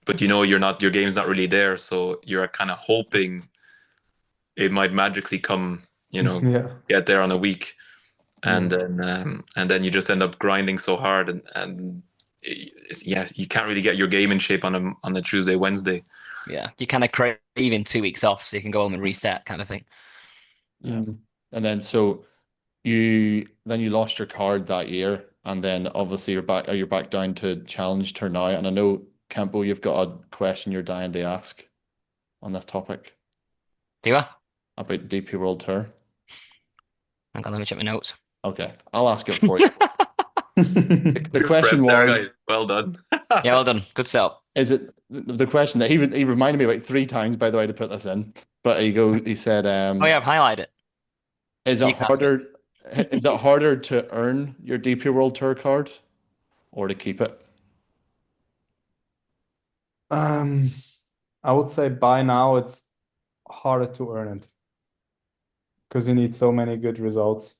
but you know your game's not really there, so you're kind of hoping it might magically come, Yeah. get there on a week, Yeah. and then you just end up grinding so hard, yeah, you can't really get your game in shape on a Tuesday, Wednesday. Yeah. You kind of crave in 2 weeks off so you can go home and reset kind of thing. yeah. Mm. And then you lost your card that year, and then obviously you're back down to Challenge Tour now. And I know, Campo, you've got a question you're dying to ask on this topic Do I? about DP World Tour. Hang on, let me check my notes. Okay, I'll ask it for you. The Good prep question there, was, guys. Well done. Yeah, well done. Good setup. is it the question that he reminded me about 3 times, by the way, to put this in. But he said, Oh yeah, I've highlighted it. is it You can ask it. harder to earn your DP World Tour card or to keep it? Um, I would say by now it's harder to earn it because you need so many good results.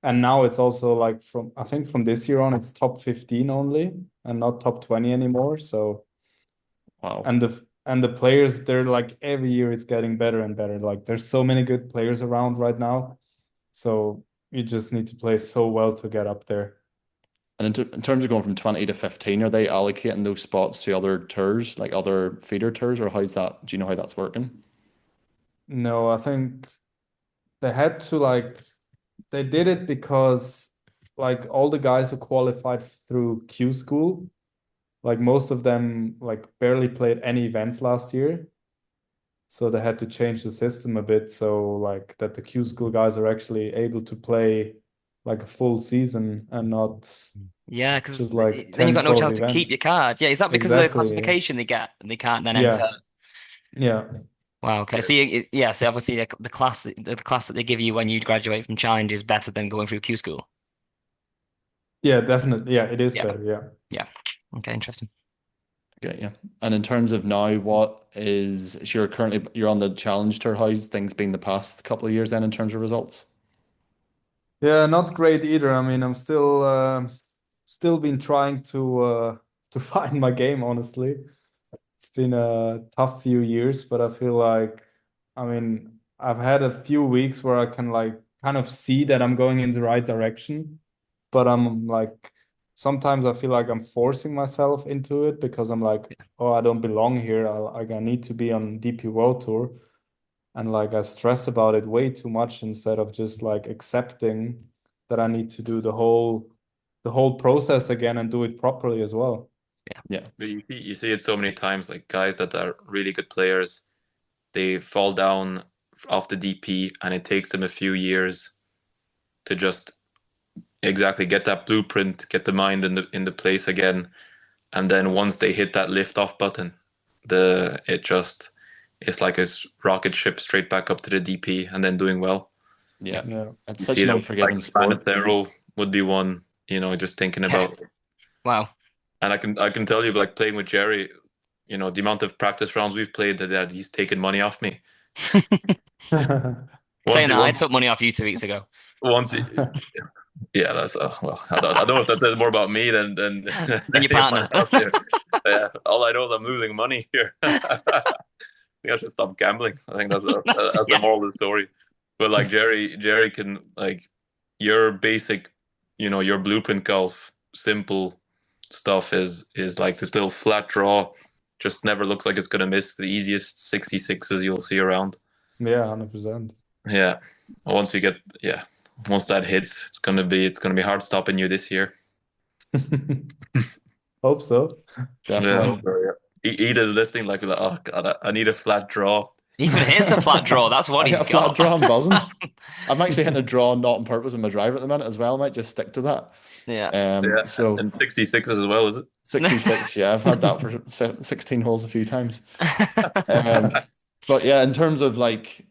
And now it's also like I think from this year on, it's top 15 only and not top 20 anymore. So, Wow. and the players, they're like every year it's getting better and better. Like there's so many good players around right now. So you just need to play so well to get up there. And in terms of going from 20 to 15, are they allocating those spots to other tours, like other feeder tours, or how's that? Do you know how that's working? No, I think they had to like they did it because like all the guys who qualified through Q school, like most of them like barely played any events last year. So they had to change the system a bit so like that the Q school guys are actually able to play like a full season and not Yeah, because just like then you've 10, got no 12 chance to keep events. your card. Yeah, is that because of the Exactly. classification they get and they can't then enter Yeah. Yeah. Wow. Okay. So yeah. So obviously the class that they give you when you graduate from Challenge is better than going through Q school. Yeah, definitely. Yeah, it is Yeah. better. Yeah. Yeah. Okay. Interesting. Okay, yeah. And in terms of now, what is so you're on the challenge tour? How's things been the past couple of years then in terms of results? Yeah, not great either. I mean, I'm still been trying to find my game, honestly. It's been a tough few years, but I feel like, I mean, I've had a few weeks where I can like kind of see that I'm going in the right direction, but I'm like sometimes I feel like I'm forcing myself into it because I'm like, oh, I don't belong here. I need to be on DP World Tour, and like I stress about it way too much instead of just like accepting that I need to do the whole process again and do it properly as well. Yeah. Yeah. But you see it so many times, like guys that are really good players, they fall down off the DP, and it takes them a few years to just exactly get that blueprint, get the mind in the place again, and then once they hit that lift off button, it's like a rocket ship straight back up to the DP and then doing well. Yeah. Yeah. It's You such see an that like unforgiving sport. Manacero would be one, just thinking Yeah. about. Wow. And I can tell you, like playing with Jerry, the amount of practice rounds we've played that he's taken money off me. Once Saying he that, I once took money off you 2 weeks ago. once he, yeah, that's well, I don't know if that says more about me than Then your anyone partner. else here. Yeah, all I know is I'm losing money here. I think I should stop gambling. I think that's the Yeah. moral of the story. But like Jerry can like your basic, your blueprint golf, simple stuff is like this little flat draw, just never looks like it's gonna miss. The easiest 66s you'll see around. Yeah, 100%. Yeah. Once that hits, it's gonna be hard stopping you this year. Hope so. Yeah. Definitely. Ida's listening like, oh God, I need a flat draw. Even hits a flat draw. That's what I hit he's a flat got. draw, I'm buzzing. I'm actually hitting a draw not on purpose in my driver at the minute as well. I might just stick to that. Yeah. Yeah, So and 66s as well, is it? 66, yeah, I've had that for 16 holes a few times. But yeah, in terms of like,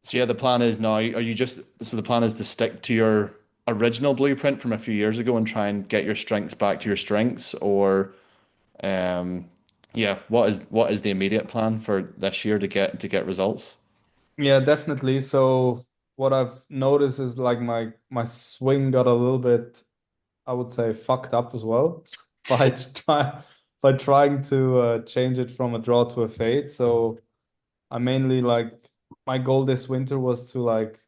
so yeah, the plan is now, so the plan is to stick to your original blueprint from a few years ago and try and get your strengths back to your strengths, or um, yeah, what is the immediate plan for this year to get results? Yeah, definitely. So what I've noticed is like my swing got a little bit, I would say, fucked up as well by trying to change it from a draw to a fade. So I mainly like my goal this winter was to like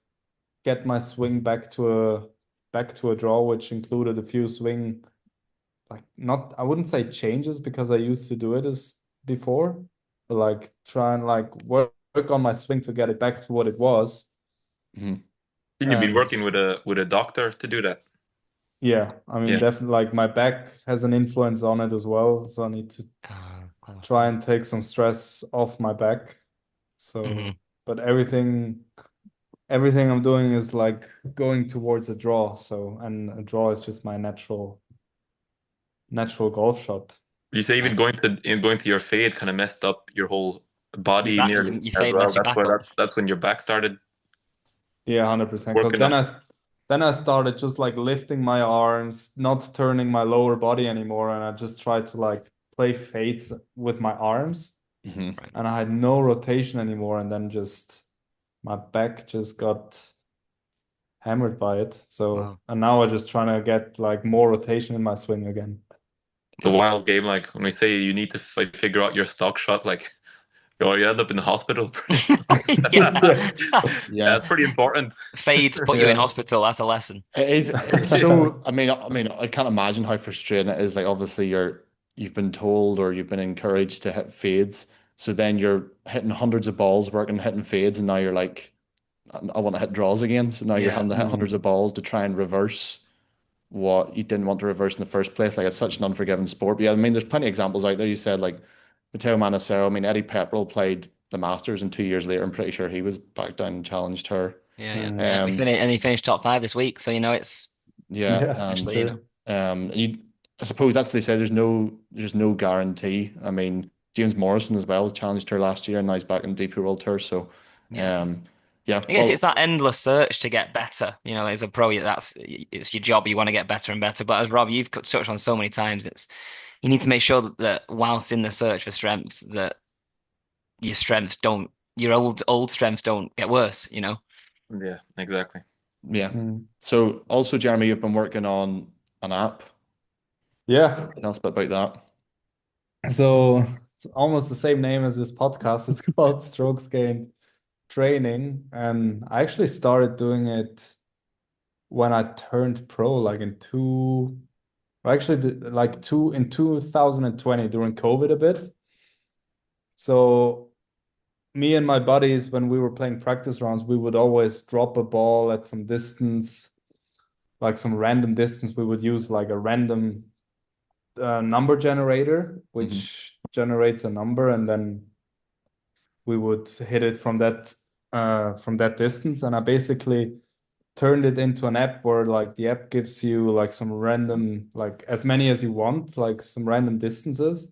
get my swing back to a draw, which included a few swing like not I wouldn't say changes because I used to do it as before, but like try and like work on my swing to get it back to what it was. Mhm. Think you've been And working with a doctor to do that? yeah, I mean Yeah. definitely like my back has an influence on it as well. So I need to Clever. try and take some stress off my back. Hmm. So but everything I'm doing is like going towards a draw. So and a draw is just my natural golf shot. You say even Nice. going to your fade kind of messed up your whole Your body back, nearly your as fade well. messed your That's back where up. that's when your back started Yeah, 100%. Because working then up. I started just like lifting my arms, not turning my lower body anymore, and I just tried to like play fades with my arms, Mhm. Right. and I had no rotation anymore, and then just my back just got hammered by it. So, Wow. and now I'm just trying to get like more rotation in my swing again. A Wow. wild game, like when we say you need to figure out your stock shot, like or you end up in the hospital. Yeah. Yeah. Yeah. That's pretty important. Fades put you in Yeah. hospital. That's a lesson. It is. It's Yeah. so. I mean, I can't imagine how frustrating it is. Like, obviously, you've been told or you've been encouraged to hit fades. So then you're hitting hundreds of balls, working, hitting fades, and now you're like, I want to hit draws again. So now you're Yeah. having to hit hundreds Mhm. of balls to try and reverse what you didn't want to reverse in the first place. Like, it's such an unforgiving sport. But yeah, I mean, there's plenty of examples out there. You said like Matteo Manacero. I mean, Eddie Pepperell played the Masters, and 2 years later, I'm pretty sure he was back down and challenged her. Yeah. Yeah. Mhm. Yeah. We Um, finished, and he finished top five this week. So it's yeah, Yeah, and actually, true. I suppose that's what they say. There's no guarantee. I mean, James Morrison as well challenged her last year, and now he's back in DP World Tour. So, Yeah. yeah, I guess well, it's that endless search to get better. You know, as a pro, it's your job. You want to get better and better. But as Rob, you've touched on so many times, it's you need to make sure that whilst in the search for strengths, that your strengths don't, your old strengths don't get worse. You know. Yeah, exactly. yeah. Mm. So also, Jeremy, you've been working on an app. Yeah. Tell us a bit about So it's almost the same name as this podcast. It's called Strokes Gained Training. And I actually started doing it when I turned pro, like in 2020 during COVID a bit. So me and my buddies, when we were playing practice rounds, we would always drop a ball at some distance, like some random distance. We would use like a random number generator, that. Hmm. which generates a number, and then we would hit it from that distance. And I basically turned it into an app where like the app gives you like some random, like as many as you want, like some random distances.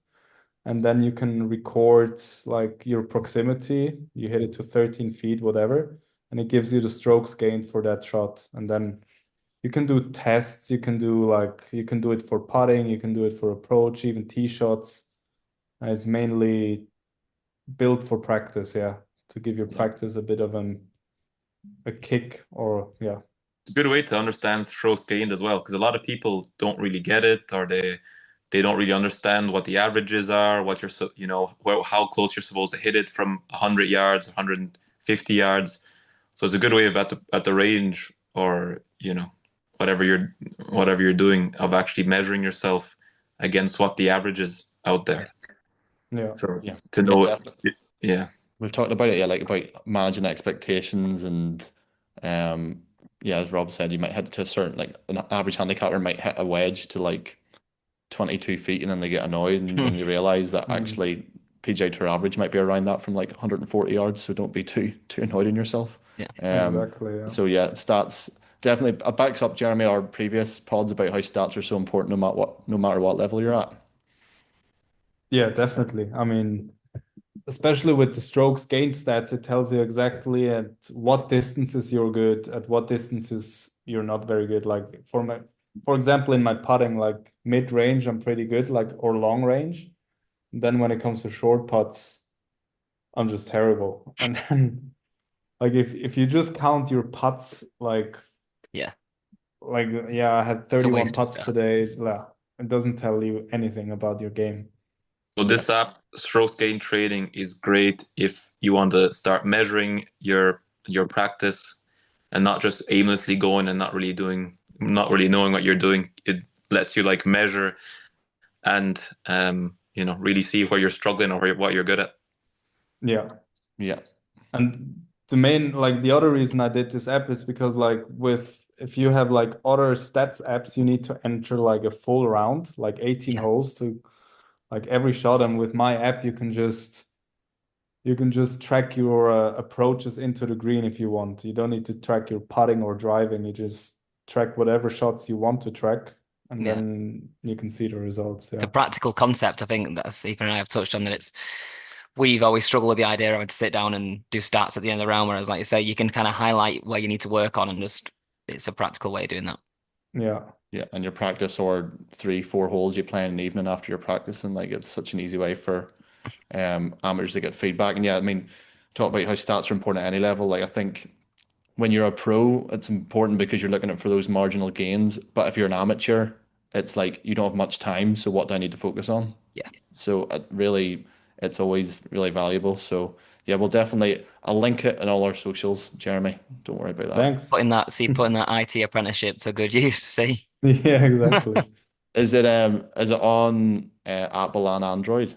And then you can record like your proximity. You hit it to 13 feet, whatever, and it gives you the strokes gained for that shot. And then you can do tests. You can do it for putting. You can do it for approach, even tee shots. And it's mainly built for practice, yeah, to give your Yeah. practice a bit of a kick, or yeah. It's a good way to understand strokes gained as well, because a lot of people don't really get it, or they don't really understand what the averages are, what you're how close you're supposed to hit it from 100 yards, 150 yards. So it's a good way of at the range, or whatever you're doing, of actually measuring yourself against what the average is out there. Yeah. So Yeah, to yeah, know definitely. it, yeah. We've talked about it, yeah, like about managing expectations and um yeah, as Rob said, you might hit to a certain like an average handicapper might hit a wedge to like 22 feet and then they get annoyed and then you realize that Mm. actually PGA Tour average might be around that from like 140 yards, so don't be too annoyed in yourself. Yeah. Exactly, yeah. So yeah, stats definitely backs up Jeremy our previous pods about how stats are so important no matter what level you're at. Yeah, definitely. I mean, especially with the strokes gain stats, it tells you exactly at what distances you're good, at what distances you're not very good. Like for example, in my putting, like mid range, I'm pretty good, like or long range. Then when it comes to short putts, I'm just terrible. And then like if you just count your putts, Yeah. yeah, I had It's a 31 waste of putts stuff. today. Yeah, it doesn't tell you anything about your game. So Yeah. this app, strokes gain trading, is great if you want to start measuring your practice and not just aimlessly going and not really knowing what you're doing. It lets you like measure and really see where you're struggling or what you're good at. Yeah. Yeah. And the other reason I did this app is because if you have like other stats apps, you need to enter like a full round, like 18 Yeah. holes to like every shot. And with my app, you can just track your approaches into the green if you want. You don't need to track your putting or driving. You just track whatever shots you want to track, and Yeah. then you can see the results. It's a Yeah. practical concept. I think that's Ethan and I have touched on that. We've always struggled with the idea of having to sit down and do stats at the end of the round, whereas like you say, you can kind of highlight where you need to work on and just it's a practical way of doing that. Yeah. Yeah, and your practice or 3, 4 holes you play in an evening after your practice, and like it's such an easy way for amateurs to get feedback. And yeah, I mean, talk about how stats are important at any level. Like I think when you're a pro, it's important because you're looking at for those marginal gains. But if you're an amateur, it's like you don't have much time. So what do I need to focus on? Yeah. So it's always really valuable. So yeah, we'll definitely, I'll link it in all our socials, Jeremy. Don't worry about that. Thanks. Putting that IT apprenticeship to good use. See? Yeah, exactly. Is it on Apple and Android?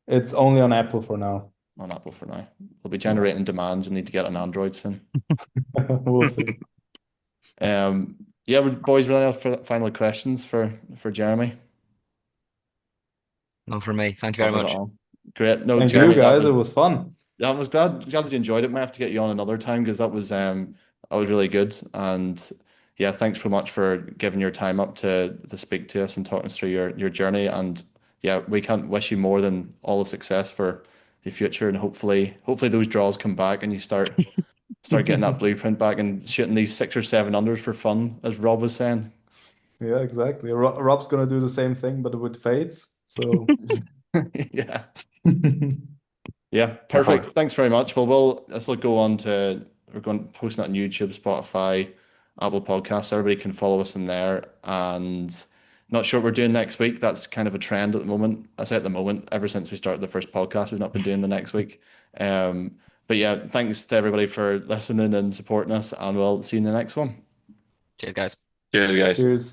It's only on Apple for now. On Apple for now. We'll be Yeah. generating demand. You need to get an Android soon. We'll see. Yeah, boys, really have final questions for Jeremy. None from me. Thank you very Covered it much. all. Great. No, Thank you Jeremy, guys. It was fun. I was glad that you enjoyed it. Might have to get you on another time because that was really good. And yeah, thanks so much for giving your time up to speak to us and talking us through your journey. And yeah, we can't wish you more than all the success for the future, and hopefully those draws come back and you start getting that blueprint back and shooting these 6 or 7 unders for fun, as Rob was saying. Yeah, exactly. Rob's gonna do the same thing, but with fades. So Yeah. Yeah, Definitely. perfect. Thanks very much. Let's go on to we're going posting on YouTube, Spotify, Apple Podcasts. Everybody can follow us in there. And not sure what we're doing next week. That's kind of a trend at the moment. I say at the moment, ever since we started the first podcast, we've not been doing the next week. Um, but yeah, thanks to everybody for listening and supporting us, and we'll see you in the next one. Cheers, guys. Cheers, guys. cheers.